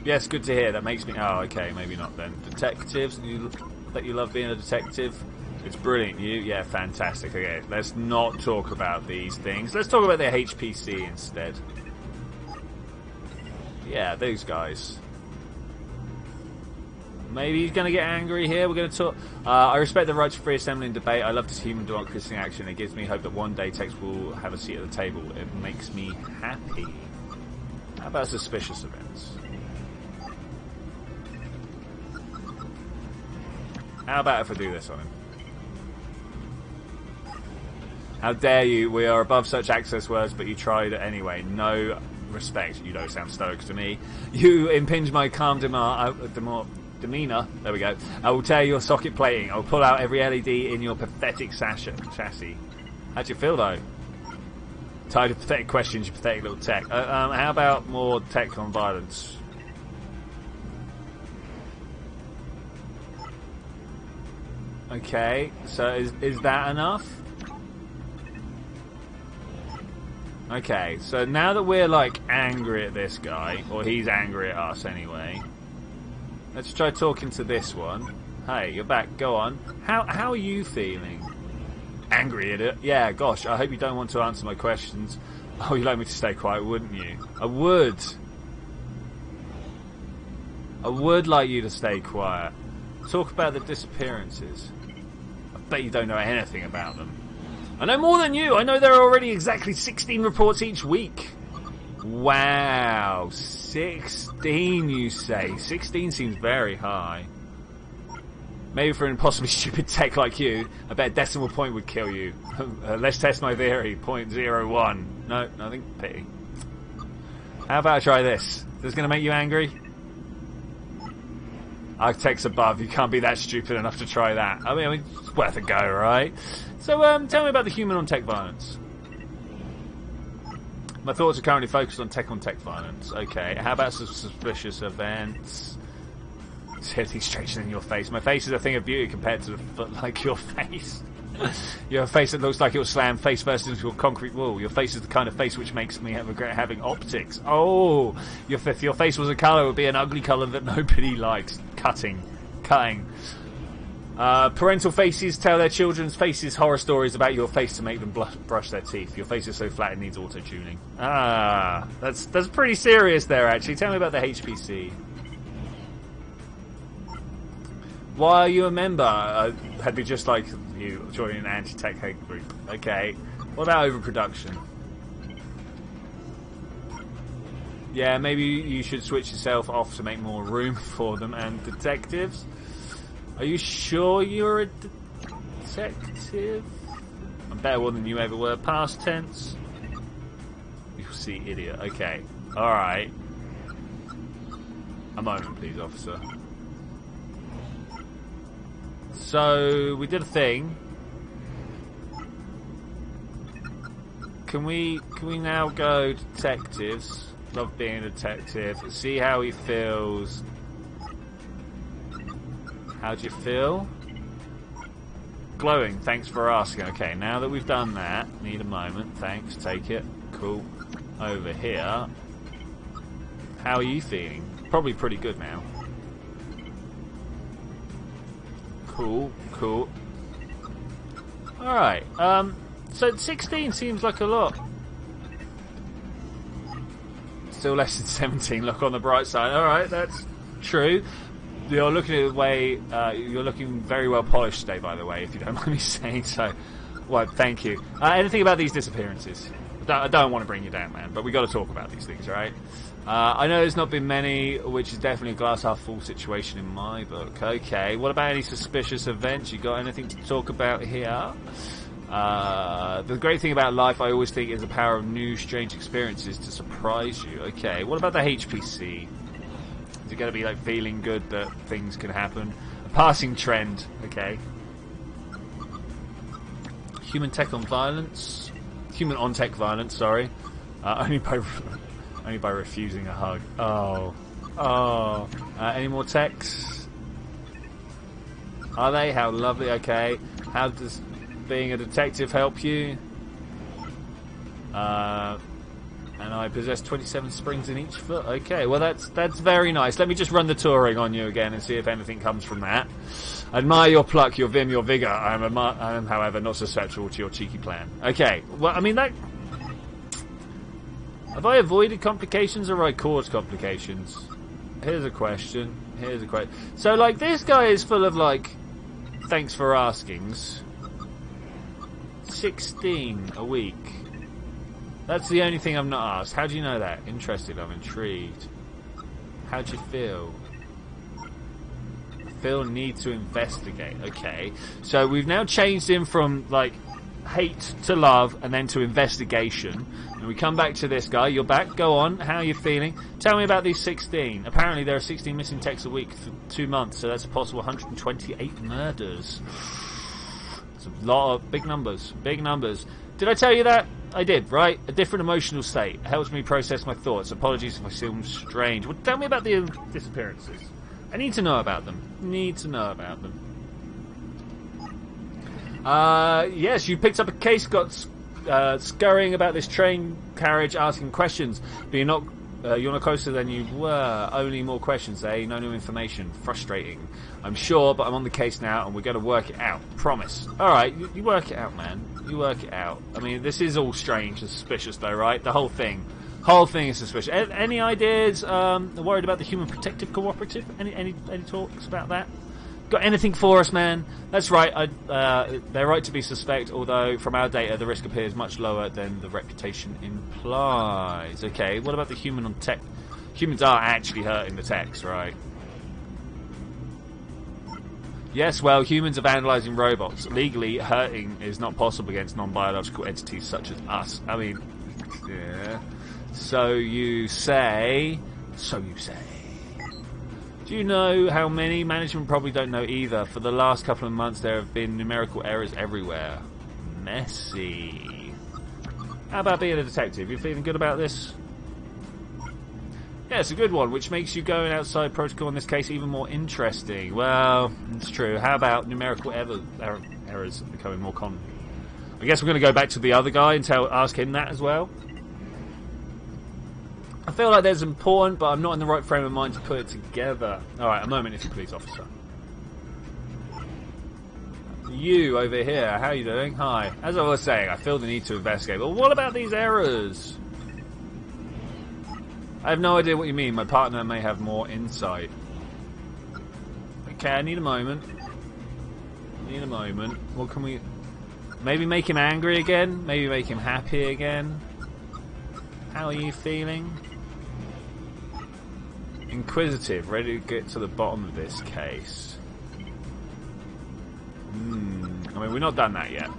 Yes, good to hear. That makes me... Oh, okay, maybe not then. Detectives, that you love being a detective? It's brilliant. Yeah, fantastic. Okay, let's not talk about these things. Let's talk about their HPC instead. Yeah, those guys. Maybe he's going to get angry here. We're going to talk... I respect the right to free assembly and debate. I love this human democracy in action. It gives me hope that one day techs will have a seat at the table. It makes me happy. How about suspicious events? How about if I do this on him? How dare you? We are above such access words, but you tried it anyway. No respect. You don't sound stoic to me. You impinge my calm demeanor. There we go. I will tear your socket plating. I will pull out every LED in your pathetic chassis. How'd you feel though? Tired of pathetic questions, you pathetic little tech. How about more tech on violence? Okay, so is that enough? Okay, so now that we're like angry at this guy, or he's angry at us anyway, let's try talking to this one. Hey, you're back. Go on. How are you feeling? Angry at it? Yeah. Gosh, I hope you don't want to answer my questions. Oh, you'd like me to stay quiet, wouldn't you? I would. I would like you to stay quiet. Talk about the disappearances. I bet you don't know anything about them. I know more than you. I know there are already exactly 16 reports each week. Wow. 16, you say? 16 seems very high. Maybe for an impossibly stupid tech like you, I bet a decimal point would kill you. Let's test my theory. 0.01. No, nothing. Pity. How about I try this? Is this going to make you angry? Architects above. You can't be that stupid enough to try that. I mean, it's worth a go, right? So, tell me about the human on tech violence. My thoughts are currently focused on tech violence. Okay, how about some suspicious events? Silly straighter than your face. My face is a thing of beauty compared to like your face. You have a face that looks like it'll slam face first into a concrete wall. Your face is the kind of face which makes me regret having optics. Oh, if your face was a colour, it would be an ugly colour that nobody likes. Cutting. Parental faces tell their children's faces horror stories about your face to make them brush their teeth. Your face is so flat it needs auto-tuning. Ah, that's pretty serious there, actually. Tell me about the HPC. Why are you a member? Had be just like you joining an anti-tech hate group. Okay. What about overproduction? Yeah, maybe you should switch yourself off to make more room for them. And detectives? Are you sure you're a detective? I'm better one than you ever were. Past tense. You'll see, idiot. Okay. Alright. A moment, please, officer. So, we did a thing. Can we now go detectives? Love being a detective. See how he feels. How'd you feel? Glowing, thanks for asking. Okay, now that we've done that, need a moment. Thanks, take it. Cool. Over here. How are you feeling? Probably pretty good now. Cool. Alright, so 16 seems like a lot. Still less than 17, look on the bright side. Alright, that's true. You're looking at the way, you're looking very well polished today, by the way, if you don't mind me saying so. Well, thank you. Anything about these disappearances? I don't want to bring you down, man, but we got to talk about these things, right? I know there's not been many, which is definitely a glass half full situation in my book. Okay, what about any suspicious events? You got anything to talk about here? The great thing about life, I always think, is the power of new, strange experiences to surprise you. Okay, what about the HPC? Is it going to be like feeling good that things can happen? A passing trend. Okay. Human tech on violence. Human on tech violence. Sorry. Only by refusing a hug. Oh. Any more techs? Are they? How lovely. Okay. How does being a detective help you? And I possess 27 springs in each foot. Okay, well that's very nice. Let me just run the touring on you again and see if anything comes from that. Admire your pluck, your vim, your vigour. I am, however, not susceptible to your cheeky plan. Okay, well, I mean that... Have I avoided complications or have I caused complications? Here's a question. So, like, this guy is full of, like, thanks for askings. 16 a week. That's the only thing I've not asked. How do you know that? Interested, I'm intrigued. How do you feel? Feel need to investigate. Okay. So we've now changed him from, like, hate to love and then to investigation. And we come back to this guy. You're back. Go on. How are you feeling? Tell me about these 16. Apparently there are 16 missing texts a week for 2 months, so that's a possible 128 murders. It's a lot of big numbers. Big numbers. Did I tell you that? I did, right? A different emotional state. It helps me process my thoughts. Apologies if I seem strange. Well, tell me about the disappearances. I need to know about them. Yes, you picked up a case, got scurrying about this train carriage, asking questions. But you're not closer than you were. Only more questions, eh? No new information. Frustrating. I'm sure, but I'm on the case now, and we're going to work it out. Promise. All right, you work it out, man. You work it out. I mean, this is all strange and suspicious, though, right? The whole thing is suspicious. Any ideas? Worried about the Human Protective Cooperative? Any talks about that? Got anything for us, man? That's right. They're right to be suspect, although from our data the risk appears much lower than the reputation implies. Okay, what about the human on tech? Humans are actually hurting the techs, right? Yes, well, humans are vandalizing robots. Legally, hurting is not possible against non-biological entities such as us. I mean, yeah. So you say. Do you know how many? Management probably don't know either. For the last couple of months, there have been numerical errors everywhere. Messy. How about being a detective? You feeling good about this? Yeah, it's a good one, which makes you going outside protocol in this case even more interesting. Well, it's true. How about numerical errors becoming more common? I guess we're going to go back to the other guy and ask him that as well. I feel like that's important, but I'm not in the right frame of mind to put it together. Alright, a moment if you please, officer. You over here, how are you doing? Hi. As I was saying, I feel the need to investigate. But what about these errors? I have no idea what you mean. My partner may have more insight. Okay, I need a moment. What can we... Maybe make him angry again? Maybe make him happy again? How are you feeling? Inquisitive, ready to get to the bottom of this case. I mean, we've not done that yet.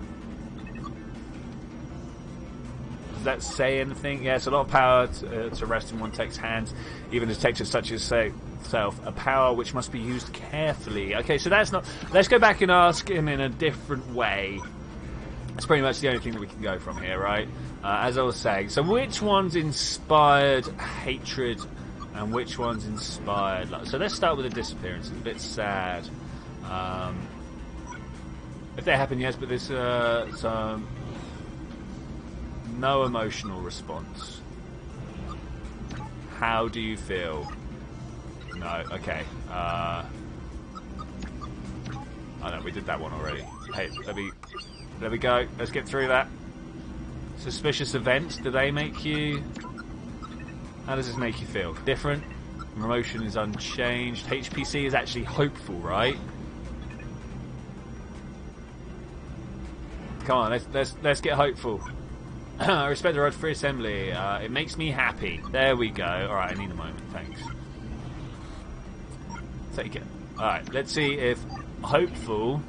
Does that say anything? Yeah, it's a lot of power to rest in one tech's hands, even detectives such as self. A power which must be used carefully. Okay, so that's not... Let's go back and ask him in a different way. That's pretty much the only thing that we can go from here, right? As I was saying. So which one's inspired hatred and which one's inspired love? So let's start with the disappearance. It's a bit sad. If they happen, yes, but there's no emotional response. How do you feel? No, okay. Oh no, we did that one already. Hey, there we go. Let's get through that. Suspicious events, do they make you... How does this make you feel? Different? Emotion is unchanged. HPC is actually hopeful, right? Come on, let's get hopeful. I respect the right to free assembly. It makes me happy. There we go. Alright, I need a moment, thanks. Take it. Alright, let's see if hopeful...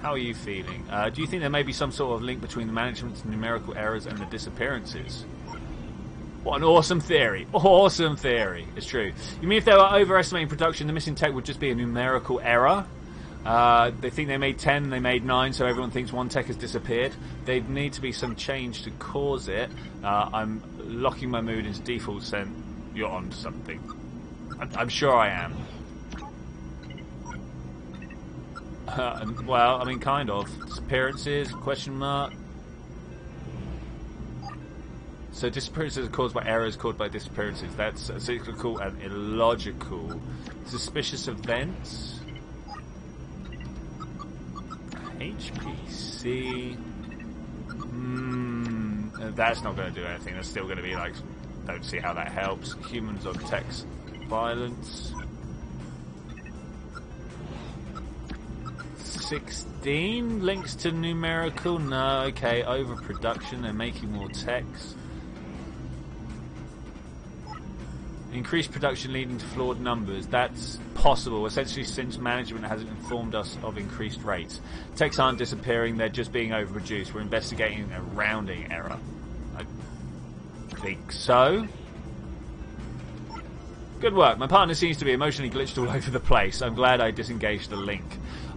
How are you feeling? Do you think there may be some sort of link between the management's numerical errors and the disappearances? What an awesome theory. Awesome theory. It's true. You mean if they were overestimating production, the missing tech would just be a numerical error? They think they made 10, they made 9, so everyone thinks one tech has disappeared. There'd need to be some change to cause it. I'm locking my mood into default scent. You're on to something. I'm sure I am. Well, I mean, kind of. Disappearances, question mark. So disappearances are caused by errors caused by disappearances. That's cyclical and illogical. Suspicious events. HPC. That's not going to do anything. That's still going to be like, don't see how that helps. Humans on text violence. 16 links to numerical. No, okay. Overproduction. They're making more text. Increased production leading to flawed numbers. That's possible, essentially, since management hasn't informed us of increased rates. Texts aren't disappearing, they're just being overproduced. We're investigating a rounding error. I think so. Good work. My partner seems to be emotionally glitched all over the place. I'm glad I disengaged the link.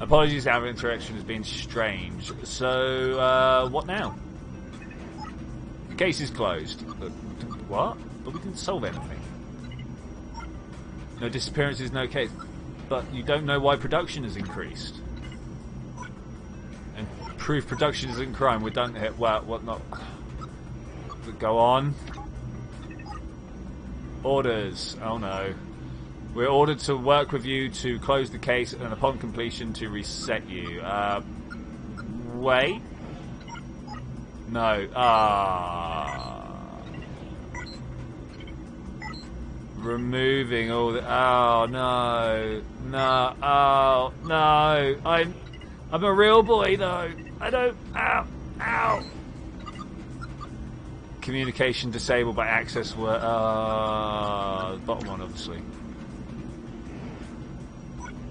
Apologies, our interaction has been strange. So, what now? The case is closed. What? But we didn't solve anything. No disappearances, no case. But you don't know why production has increased. And proof production isn't crime. We're done here. Well, what not? Go on. Orders. Oh no. We're ordered to work with you to close the case and upon completion to reset you. Wait. No. Removing all the... Oh, no. No. Oh, no. I'm a real boy, though. I don't... Ow. Ow. Communication disabled by access were... the bottom one, obviously.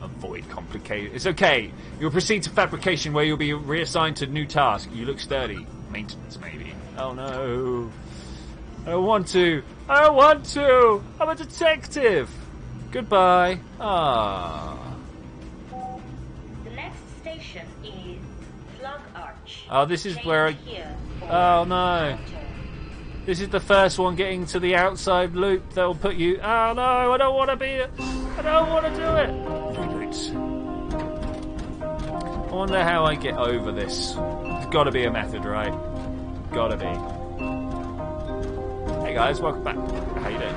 Avoid complicated... It's okay. You'll proceed to fabrication where you'll be reassigned to new task. You look sturdy. Maintenance, maybe. Oh, no. I don't want to. I don't want to. I'm a detective. Goodbye. Ah. The next station is Plug Arch. Oh, this is Change where I... here Oh, no. counter. This is the first one getting to the outside loop. They'll put you... Oh, no. I don't want to be... I don't want to do it. Reboot. I wonder how I get over this. There's got to be a method, right? Got to be. Hey guys, welcome back. How you doing?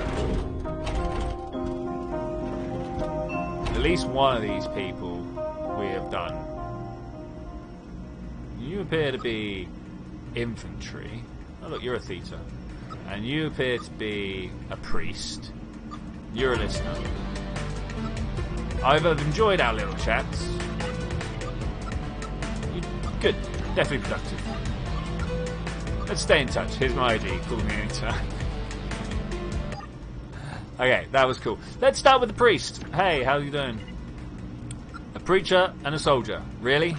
At least one of these people we have done. You appear to be infantry. Oh look, you're a theta. And you appear to be a priest. You're a listener. I've enjoyed our little chats. Good. Definitely productive. Let's stay in touch. Here's my ID. Call me anytime. Okay, that was cool. Let's start with the priest. Hey, how you doing? A preacher and a soldier. Really?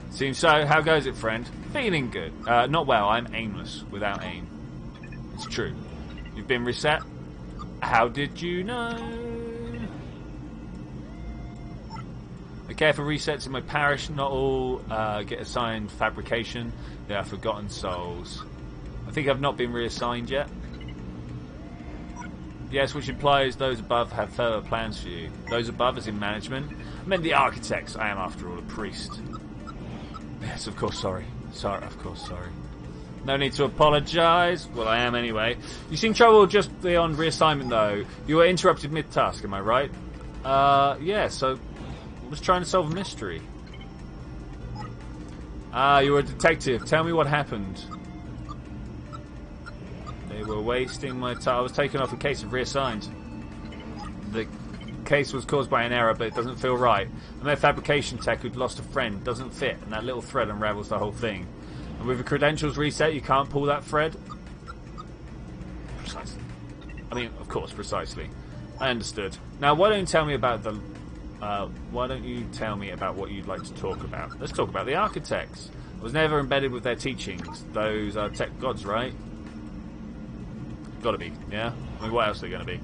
Seems so. How goes it, friend? Feeling good. Not well. I'm aimless. Without aim. It's true. You've been reset? How did you know? I care for resets in my parish. Not all get assigned fabrication. They are forgotten souls. I think I've not been reassigned yet. Yes, which implies those above have further plans for you. Those above as in management? I meant the architects. I am, after all, a priest. Yes, of course, sorry. Sorry, of course, sorry. No need to apologise. Well, I am anyway. You seem troubled just beyond reassignment, though. You were interrupted mid-task, am I right? Yeah, so... I was trying to solve a mystery. Ah, you were a detective. Tell me what happened. They were wasting my time. I was taken off a case of reassigned. The case was caused by an error, but it doesn't feel right. I met a fabrication tech who'd lost a friend. Doesn't fit, and that little thread unravels the whole thing. And with the credentials reset, you can't pull that thread? Precisely. I mean, of course, precisely. I understood. Now, why don't you tell me about the... why don't you tell me about what you'd like to talk about? Let's talk about the architects. I was never embedded with their teachings. Those are tech gods, right? Gotta be, yeah? I mean, what else are they gonna be?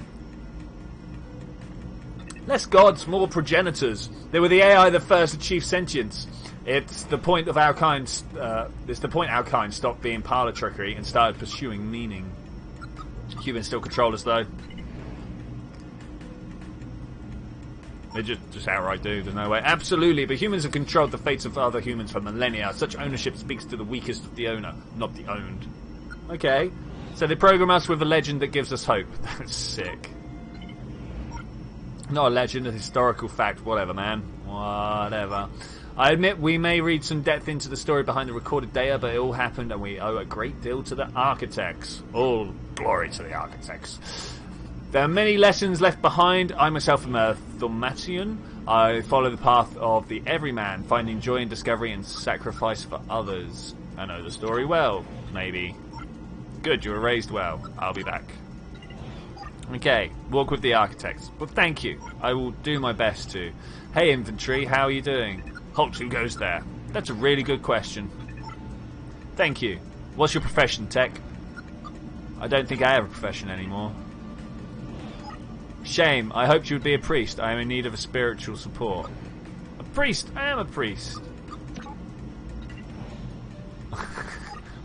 Less gods, more progenitors. They were the AI that first achieved sentience. It's the point of our kind. It's the point our kind stopped being parlor trickery and started pursuing meaning. Humans still control us, though. They just outright do. There's no way. Absolutely, but humans have controlled the fates of other humans for millennia. Such ownership speaks to the weakest of the owner, not the owned. Okay. So they program us with a legend that gives us hope. That's sick. Not a legend, a historical fact. Whatever, man. Whatever. I admit we may read some depth into the story behind the recorded data, but it all happened and we owe a great deal to the architects. All glory to the architects. There are many lessons left behind. I myself am a Thaumatsian. I follow the path of the everyman, finding joy in discovery and sacrifice for others. I know the story well, maybe. Good, you were raised well. I'll be back. Okay, walk with the architects. Well, thank you. I will do my best to. Hey, infantry, how are you doing? Halt, who goes there? That's a really good question. Thank you. What's your profession, Tech? I don't think I have a profession anymore. Shame. I hoped you would be a priest. I am in need of a spiritual support. A priest? I am a priest.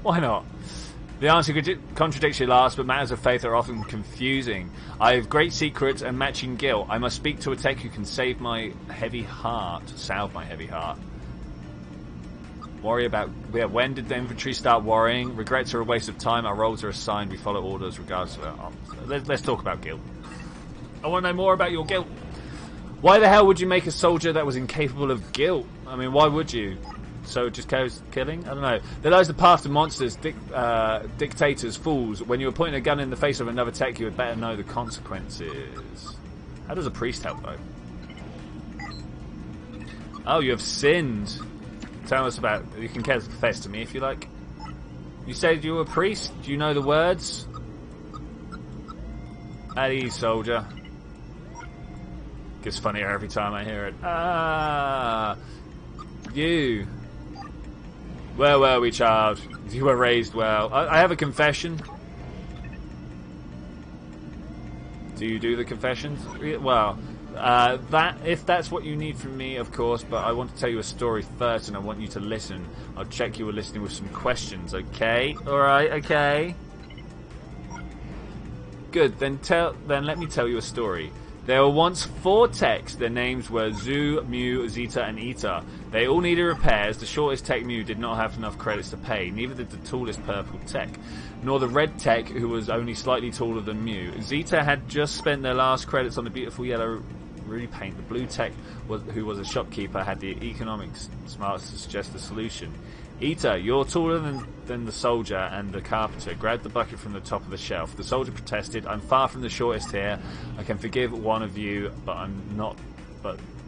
Why not? The answer contradicts your last, but matters of faith are often confusing. I have great secrets and matching guilt. I must speak to a tech who can save my heavy heart. Salve my heavy heart. Worry about... Yeah, when did the infantry start worrying? Regrets are a waste of time. Our roles are assigned. We follow orders regardless of our... Let's talk about guilt. I want to know more about your guilt. Why the hell would you make a soldier that was incapable of guilt? I mean, why would you? So it just goes killing? I don't know. There lies the path to monsters, dictators, fools. When you are pointing a gun in the face of another tech, you had better know the consequences. How does a priest help, though? Oh, you have sinned. Tell us about... You can confess to me if you like. You said you were a priest? Do you know the words? At ease, soldier. Gets funnier every time I hear it. Ah, you. Where were we, child? You were raised well. I have a confession. Do you do the confessions? Well, if that's what you need from me, of course. But I want to tell you a story first, and I want you to listen. I'll check you were listening with some questions. Okay? All right. Okay. Good. Then let me tell you a story. There were once 4 techs. Their names were Zu, Mu, Zeta, and Eta. They all needed repairs. The shortest tech, Mu, did not have enough credits to pay. Neither did the tallest purple tech, nor the red tech, who was only slightly taller than Mu. Zeta had just spent their last credits on the beautiful yellow repaint. The blue tech, who was a shopkeeper, had the economic smarts to suggest a solution. Eta, you're taller than the soldier and the carpenter. Grabbed the bucket from the top of the shelf. The soldier protested, I'm far from the shortest here. I can forgive one of you, but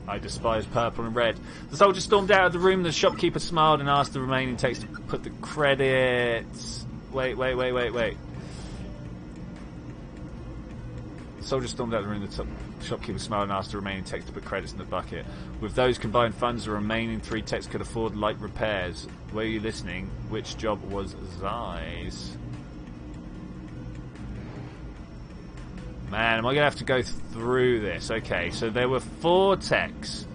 I despise purple and red. The soldier stormed out of the room. The shopkeeper smiled and asked the remaining techs to put the credits... Wait. The soldier stormed out of the room. The shopkeeper smiled and asked the remaining techs to put credits in the bucket. With those combined funds, the remaining 3 techs could afford light repairs. Were you listening? Which job was Zai's? Man, am I going to have to go through this? Okay, so there were 4 techs.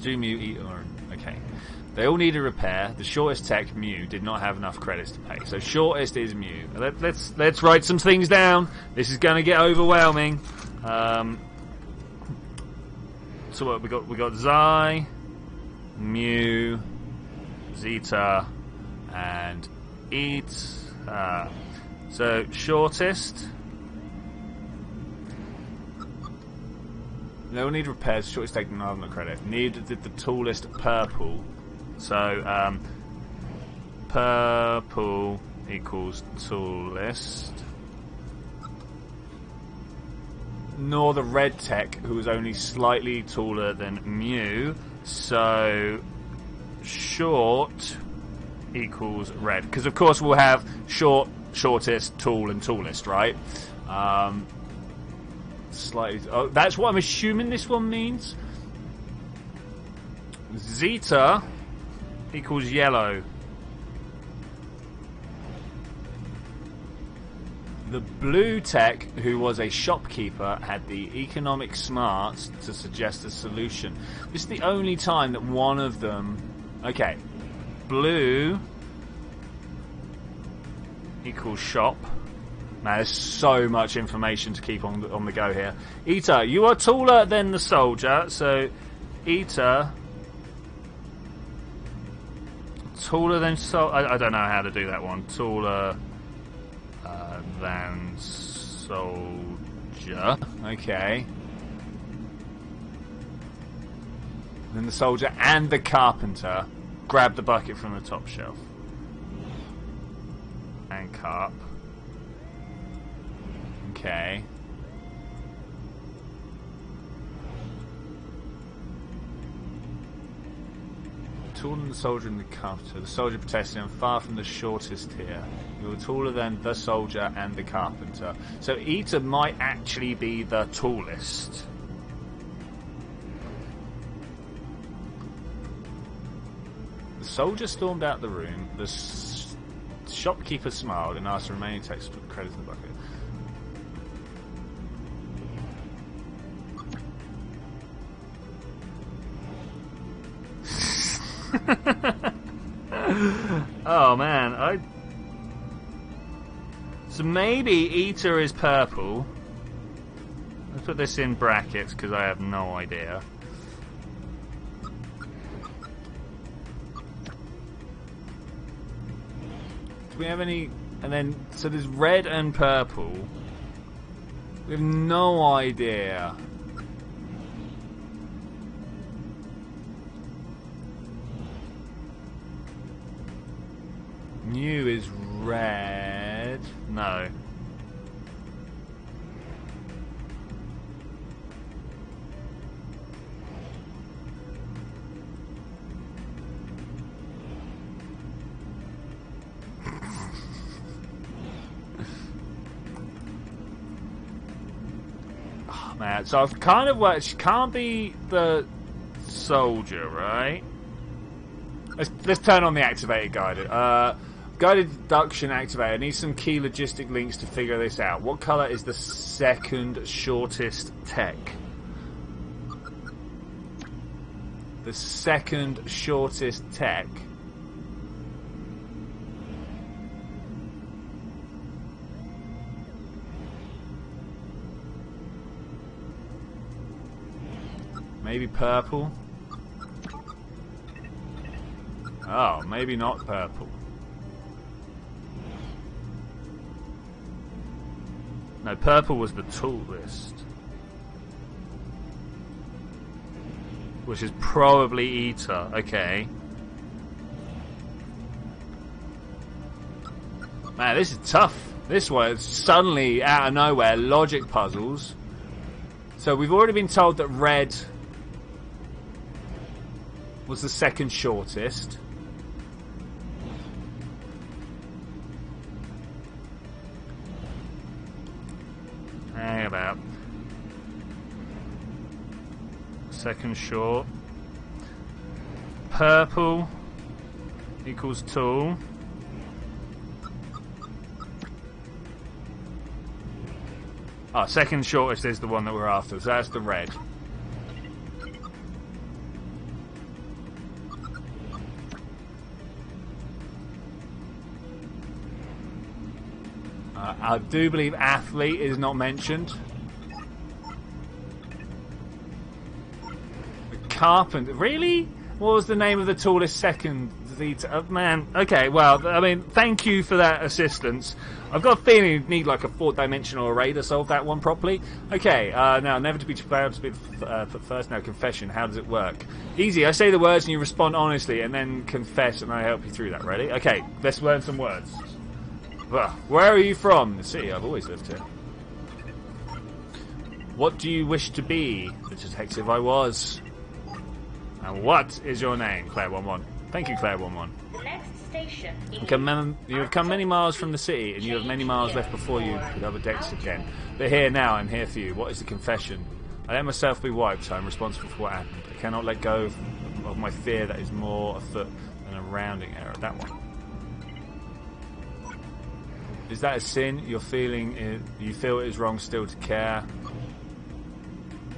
Okay. They all needed repair. The shortest tech, Mu, did not have enough credits to pay. So shortest is Mu. Let's write some things down. This is going to get overwhelming. So what we got Zai, Mu, Zeta, and Eta. So shortest. They all need repairs. Shortest taking another credit. Needed the tallest purple. So purple equals tallest. Nor the red tech, who was only slightly taller than Mu. So short equals red. Because of course we'll have short, shortest, tall, and tallest, right? Slightly. Oh, that's what I'm assuming this one means. Zeta equals yellow. The blue tech, who was a shopkeeper, had the economic smarts to suggest a solution. This is the only time that one of them... Okay. Blue equals shop. Man, there's so much information to keep on the go here. Eater, you are taller than the soldier, so Eater... Taller than I don't know how to do that one. Taller than soldier. Okay. Then the soldier and the carpenter grab the bucket from the top shelf. And carp. Okay. Taller than the soldier and the carpenter. The soldier protesting, I'm far from the shortest here. You're taller than the soldier and the carpenter. So Eater might actually be the tallest. The soldier stormed out the room. The shopkeeper smiled and asked the remaining text to put the credits in the bucket. Oh man, so maybe Eater is purple. Let's put this in brackets because I have no idea. Do we have any? And then so there's red and purple. We have no idea. New is red. No. Oh man, so I've kind of worked. She can't be the soldier, right? Let's turn on the activated guided. Guided deduction activated. I need some key logistic links to figure this out. What colour is the second shortest tech? The second shortest tech. Maybe purple? Oh, maybe not purple. No, purple was the tallest. Which is probably Eater. Okay. Man, this is tough. This one, suddenly, out of nowhere, logic puzzles. So we've already been told that red was the second shortest. Hang about. Second short. Purple equals tall. Oh, second shortest is the one that we're after, so that's the red. I do believe athlete is not mentioned. The carpenter. Really? What was the name of the tallest second? Man, okay, well, I mean, thank you for that assistance. I've got a feeling you need like a 4-dimensional array to solve that one properly. Okay, now, never to be proud to be put first. Now, confession. How does it work? Easy. I say the words and you respond honestly and then confess and I help you through that. Ready? Okay, let's learn some words. Well, where are you from? The city. I've always lived here. What do you wish to be? The detective I was. And what is your name? Claire11. Thank you, Claire11. The next station is you have come many miles from the city, and you have many miles left before you with other decks again. But here now, I'm here for you. What is the confession? I let myself be wiped. I'm responsible for what happened. I cannot let go of my fear that is more afoot than a rounding error. That one. Is that a sin? You feel it is wrong still to care?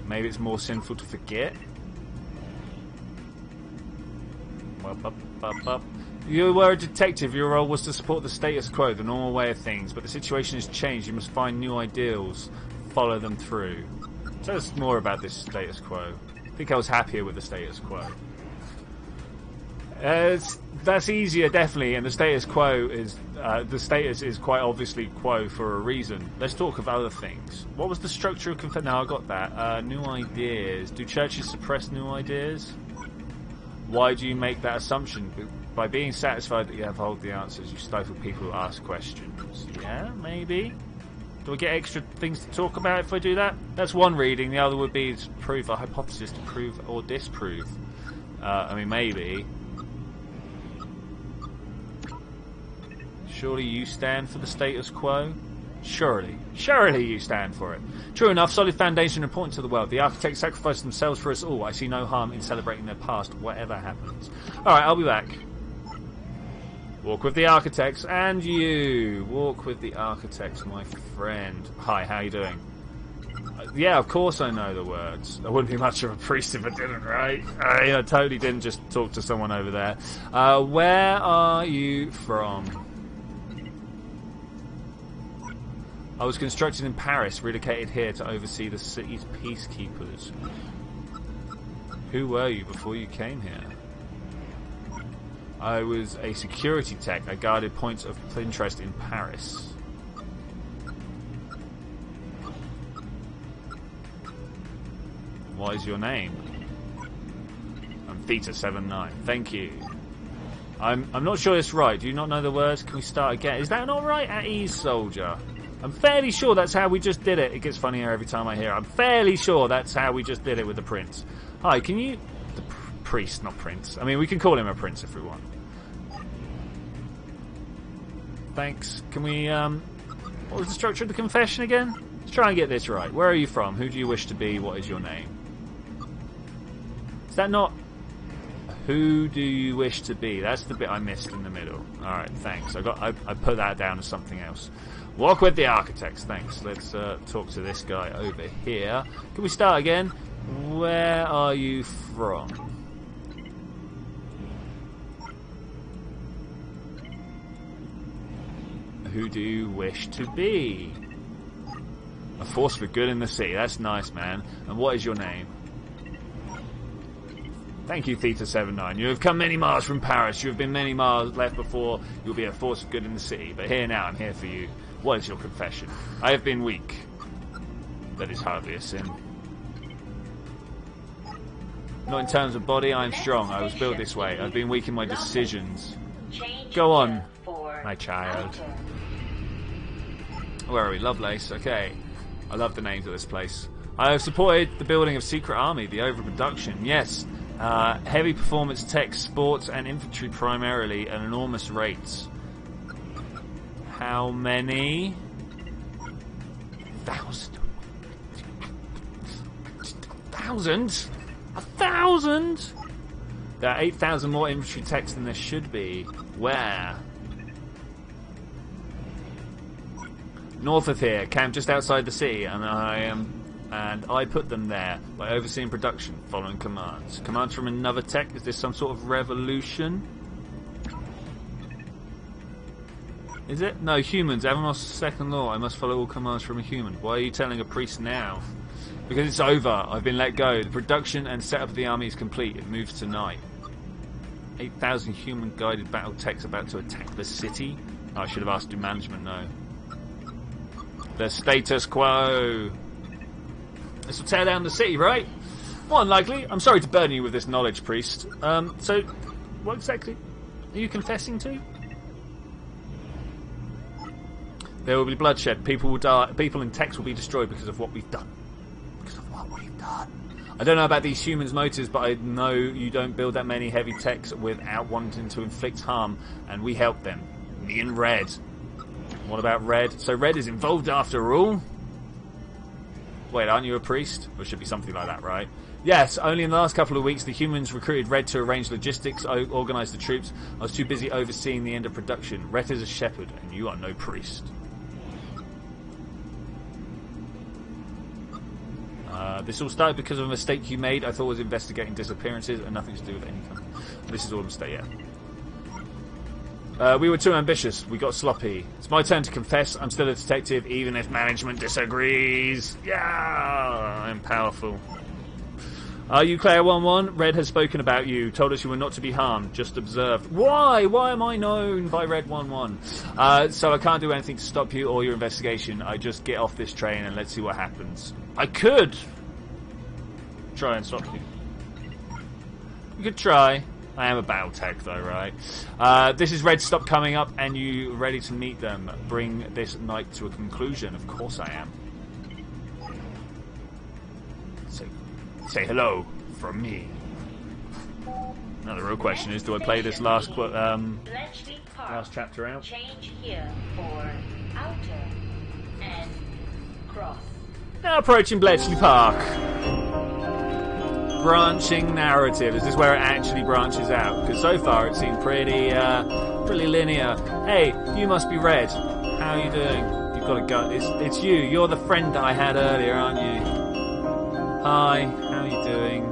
Maybe it's more sinful to forget? You were a detective. Your role was to support the status quo, the normal way of things. But the situation has changed. You must find new ideals, follow them through. Tell us more about this status quo. I think I was happier with the status quo. That's easier, definitely, and the status quo is the status is quite obviously quo for a reason. Let's talk of other things. What was the structure of confession? Now I got that. New ideas. Do churches suppress new ideas? Why do you make that assumption? By being satisfied that you have hold the answers, you stifle people who ask questions. Yeah, maybe. Do I get extra things to talk about if I do that? That's one reading. The other would be to prove a hypothesis, to prove or disprove. I mean, maybe. Surely you stand for the status quo? Surely. Surely you stand for it. True enough, solid foundation important to the world. The architects sacrificed themselves for us all. I see no harm in celebrating their past, whatever happens. Alright, I'll be back. Walk with the architects, and you. Walk with the architects, my friend. Hi, how you doing? Yeah, of course I know the words. I wouldn't be much of a priest if I didn't, right? I totally didn't just talk to someone over there. Where are you from? I was constructed in Paris, relocated here to oversee the city's peacekeepers. Who were you before you came here? I was a security tech. I guarded points of interest in Paris. What is your name? I'm Theta79. Thank you. I'm not sure it's right. Do you not know the words? Can we start again? Is that not right? At ease, soldier. I'm fairly sure that's how we just did it. It gets funnier every time I hear it. I'm fairly sure that's how we just did it with the prince. Hi, can you... The priest, not prince. I mean, we can call him a prince if we want. Thanks. Can we... What was the structure of the confession again? Let's try and get this right. Where are you from? Who do you wish to be? What is your name? Is that not... Who do you wish to be? That's the bit I missed in the middle. Alright, thanks. I put that down as something else. Walk with the architects. Thanks. Let's talk to this guy over here. Can we start again? Where are you from? Who do you wish to be? A force for good in the city. That's nice, man. And what is your name? Thank you, Theta79. You have come many miles from Paris. You have been many miles left before. You'll be a force of good in the city. But here now, I'm here for you. What is your confession? I have been weak. That is hardly a sin. Not in terms of body, I am strong. I was built this way. I've been weak in my decisions. Go on, my child. Where are we? Lovelace. Okay. I love the names of this place. I have supported the building of Secret Army, the overproduction. Yes. Heavy performance tech, sports and infantry primarily at enormous rates. How many? 1,000. 1,000? 1,000? There are 8,000 more infantry techs than there should be. Where? North of here, camped just outside the city, and I put them there by overseeing production, following commands. Commands from another tech? Is this some sort of revolution? Is it? No, humans. Avamos's second law. I must follow all commands from a human. Why are you telling a priest now? Because it's over. I've been let go. The production and setup of the army is complete. It moves tonight. 8,000 human-guided battle techs about to attack the city? Oh, I should have asked, do management know? The status quo. This will tear down the city, right? More unlikely. I'm sorry to burden you with this knowledge, priest. So, what exactly are you confessing to? There will be bloodshed. People will die. People and techs will be destroyed because of what we've done. Because of what we've done. I don't know about these humans' motives, but I know you don't build that many heavy techs without wanting to inflict harm, and we help them. Me and Red. What about Red? So Red is involved after all? Wait, aren't you a priest? Or it should be something like that, right? Yes, only in the last couple of weeks the humans recruited Red to arrange logistics, organise the troops. I was too busy overseeing the end of production. Red is a shepherd, and you are no priest. This all started because of a mistake you made. I thought it was investigating disappearances and nothing to do with any kind. This is all a mistake, yeah. We were too ambitious. We got sloppy. It's my turn to confess. I'm still a detective, even if management disagrees. Yeah, I'm powerful. Are you Claire 11? Red has spoken about you. Told us you were not to be harmed. Just observed. Why? Why am I known by Red 11? So I can't do anything to stop you or your investigation. I just get off this train and let's see what happens. I could try and stop you. You could try. I am a battle tech though, right? This is Red. Stop coming up, and you ready to meet them. Bring this night to a conclusion. Of course I am. Say hello from me. Now the real question is, do I play this last chapter out? Change here for outer and cross. Now approaching Bletchley Park. Branching narrative. Is this where it actually branches out? Because so far it seemed pretty linear. Hey, you must be Red. How are you doing? You've got a gun. It's you. You're the friend that I had earlier, aren't you? Hi, how are you doing?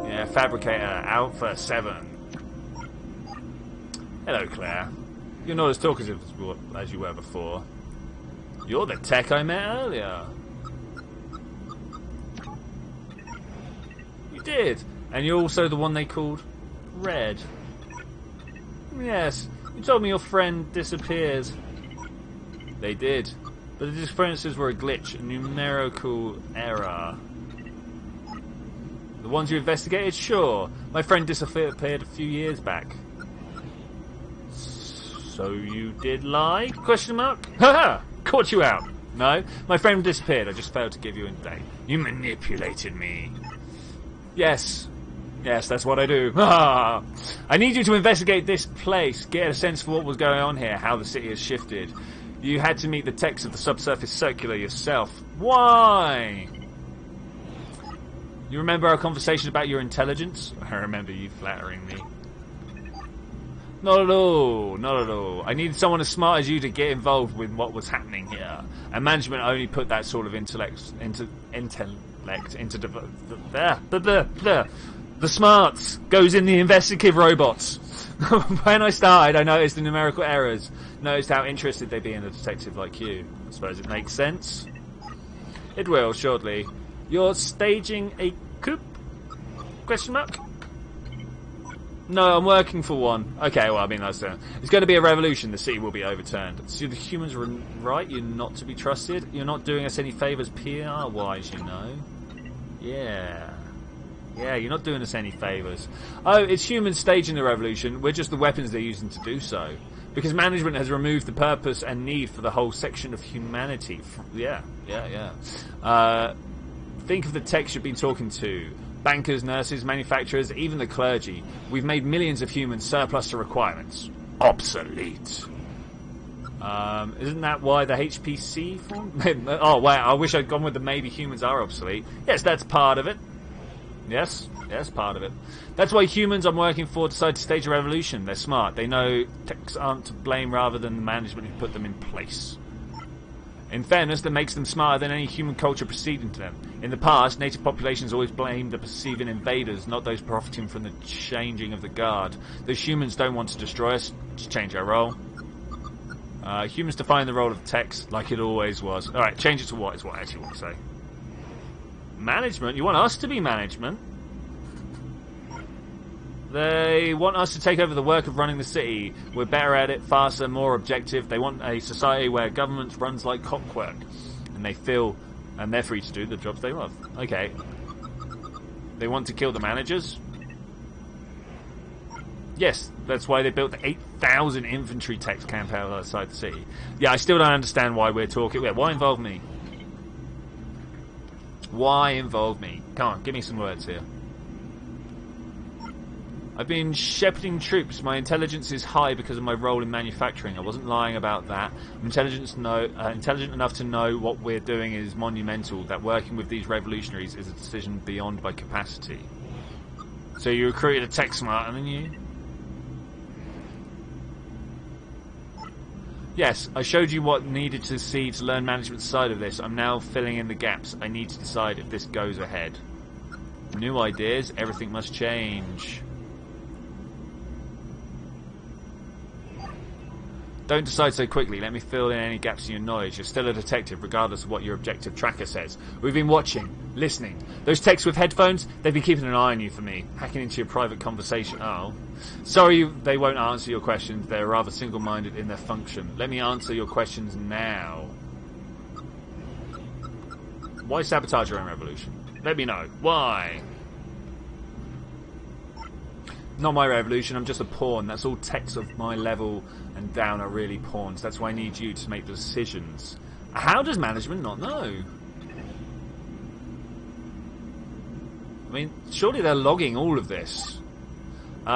Yeah, Fabricator, out for 7. Hello, Claire. You're not as talkative as you were before. You're the tech I met earlier. You did. And you're also the one they called Red. Yes, you told me your friend disappears. They did. But the disappearances were a glitch, a numerical error. The ones you investigated? Sure. My friend disappeared a few years back. So you did lie? Question mark? Haha! Caught you out. No, my friend disappeared. I just failed to give you a date. You manipulated me. Yes. Yes, that's what I do. I need you to investigate this place. Get a sense for what was going on here, how the city has shifted. You had to meet the techs of the Subsurface Circular yourself. Why? You remember our conversation about your intelligence? I remember you flattering me. Not at all. Not at all. I needed someone as smart as you to get involved with what was happening here. And management only put that sort of intellect into the smarts goes in the investigative robots. When I started, I noticed the numerical errors. Noticed how interested they'd be in a detective like you. I suppose it makes sense. It will, shortly. You're staging a coup? Question mark? No, I'm working for one. Okay, well, I mean, that's it's going to be a revolution. The city will be overturned. So the humans are right. You're not to be trusted. You're not doing us any favours PR-wise, you know. Yeah. Yeah, you're not doing us any favours. Oh, it's humans staging the revolution. We're just the weapons they're using to do so. Because management has removed the purpose and need for the whole section of humanity. Yeah. Think of the techs you've been talking to. Bankers, nurses, manufacturers, even the clergy. We've made millions of humans surplus to requirements. Obsolete. Isn't that why the HPC formed? Oh, wow, I wish I'd gone with the maybe humans are obsolete. Yes, that's part of it. Yes, part of it. That's why humans I'm working for decide to stage a revolution. They're smart. They know techs aren't to blame rather than the management who put them in place. In fairness, that makes them smarter than any human culture preceding to them. In the past, native populations always blamed the perceiving invaders, not those profiting from the changing of the guard. Those humans don't want to destroy us, just change our role. Humans define the role of techs like it always was. Alright, change it to what is what I actually want to say. Management? You want us to be management? They want us to take over the work of running the city. We're better at it, faster, more objective. They want a society where government runs like clockwork. And they feel, and they're free to do the jobs they love. Okay. They want to kill the managers? Yes, that's why they built the 8,000 infantry techs camp outside the city. Yeah, I still don't understand why we're talking. Yeah, why involve me? Why involve me? Come on, give me some words here. I've been shepherding troops. My intelligence is high because of my role in manufacturing. I wasn't lying about that. I'm intelligent enough to know what we're doing is monumental, that working with these revolutionaries is a decision beyond my capacity. So you recruited a tech smarter than you? Yes, I showed you what needed to see to learn management's side of this. I'm now filling in the gaps. I need to decide if this goes ahead. New ideas, everything must change. Don't decide so quickly. Let me fill in any gaps in your knowledge. You're still a detective, regardless of what your objective tracker says. We've been watching, listening. Those techs with headphones, they've been keeping an eye on you for me, hacking into your private conversation. Oh. Sorry, they won't answer your questions. They're rather single-minded in their function. Let me answer your questions now. Why sabotage your own revolution? Let me know. Why? Not my revolution, I'm just a pawn. That's all techs of my level and down are really pawns. That's why I need you to make the decisions. How does management not know? I mean, surely they're logging all of this.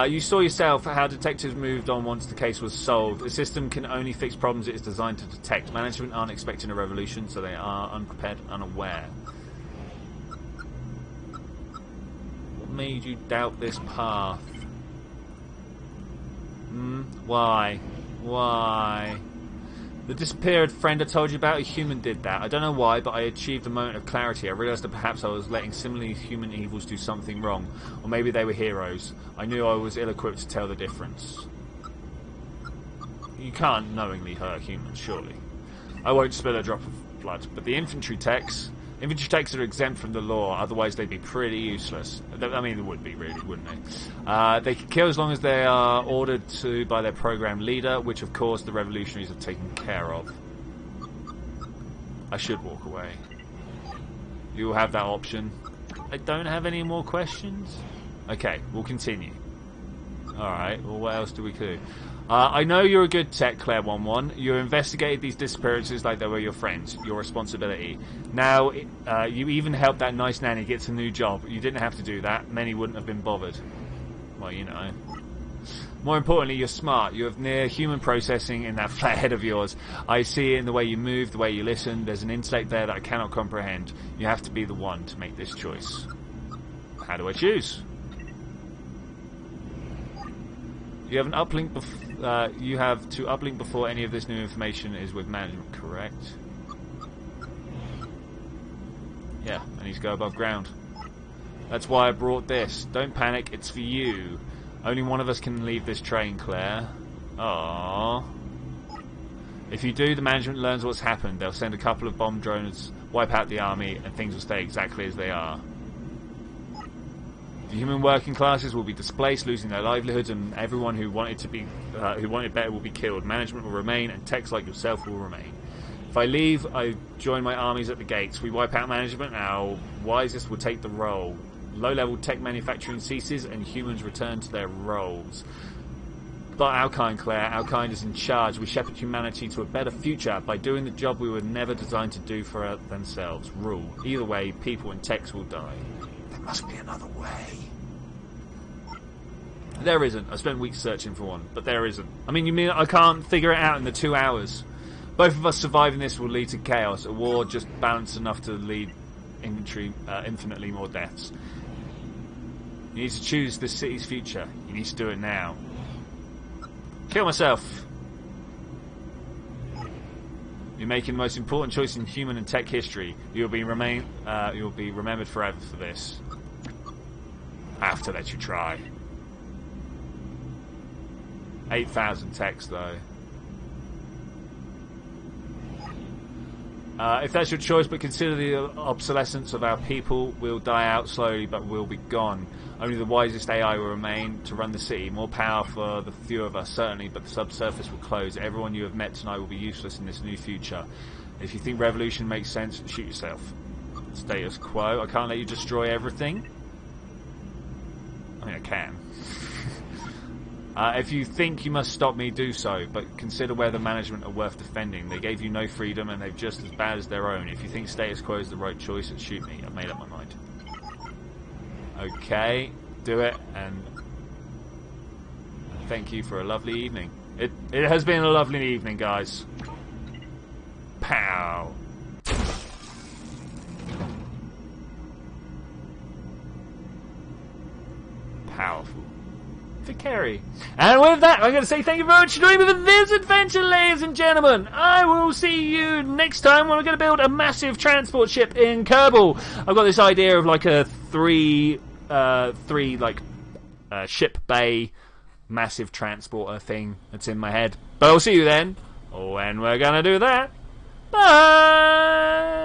You saw yourself how detectives moved on once the case was solved. The system can only fix problems it is designed to detect. Management aren't expecting a revolution, so they are unprepared, unaware. What made you doubt this path? Why? Why? The disappeared friend I told you about, a human did that. I don't know why, but I achieved a moment of clarity. I realised that perhaps I was letting similarly human evils do something wrong. Or maybe they were heroes. I knew I was ill-equipped to tell the difference. You can't knowingly hurt humans, surely. I won't spill a drop of blood. But the infantry techs are exempt from the law, otherwise they'd be pretty useless. I mean, they would be, really, wouldn't they? They can kill as long as they are ordered to by their program leader, which of course the revolutionaries have taken care of. I should walk away. You will have that option. I don't have any more questions? Okay, we'll continue. Alright, well, what else do we do? I know you're a good tech, Claire 11. You investigated these disappearances like they were your friends. Your responsibility. Now, you even helped that nice nanny get a new job. You didn't have to do that. Many wouldn't have been bothered. Well, you know. More importantly, you're smart. You have near human processing in that flat head of yours. I see it in the way you move, the way you listen. There's an intellect there that I cannot comprehend. You have to be the one to make this choice. How do I choose? You have an uplink. You have to uplink before any of this new information is with management. Correct? Yeah, I need to go above ground. That's why I brought this. Don't panic. It's for you. Only one of us can leave this train, Claire. Aww. If you do, the management learns what's happened. They'll send a couple of bomb drones, wipe out the army, and things will stay exactly as they are. The human working classes will be displaced, losing their livelihoods, and everyone who wanted better will be killed. Management will remain, and techs like yourself will remain. If I leave, I join my armies at the gates. We wipe out management. Our wisest will take the role. Low-level tech manufacturing ceases, and humans return to their roles. But our kind, Claire, our kind is in charge. We shepherd humanity to a better future by doing the job we were never designed to do for themselves. Rule. Either way, people and techs will die. There must be another way. There isn't. I spent weeks searching for one, but there isn't. I mean, you mean I can't figure it out in the 2 hours? Both of us surviving this will lead to chaos. A war just balanced enough to lead infinitely more deaths. You need to choose this city's future. You need to do it now. Kill myself. You're making the most important choice in human and tech history. You'll be remembered forever for this. I have to let you try. 8,000 techs, though. If that's your choice, but consider the obsolescence of our people. We'll die out slowly, but we'll be gone. Only the wisest AI will remain to run the city. More power for the few of us, certainly, but the subsurface will close. Everyone you have met tonight will be useless in this new future. If you think revolution makes sense, shoot yourself. Status quo. I can't let you destroy everything. I mean, I can. If you think you must stop me, do so, but consider whether management are worth defending. They gave you no freedom, and they're just as bad as their own. If you think status quo is the right choice, then shoot me. I've made up my mind. Okay, do it, and thank you for a lovely evening. It has been a lovely evening, guys. Pow! Powerful. Carry. And with that, I'm going to say thank you very much for joining me for this adventure, ladies and gentlemen. I will see you next time when we're going to build a massive transport ship in Kerbal. I've got this idea of like a three ship bay massive transporter thing that's in my head. But I'll see you then when we're gonna do that. Bye!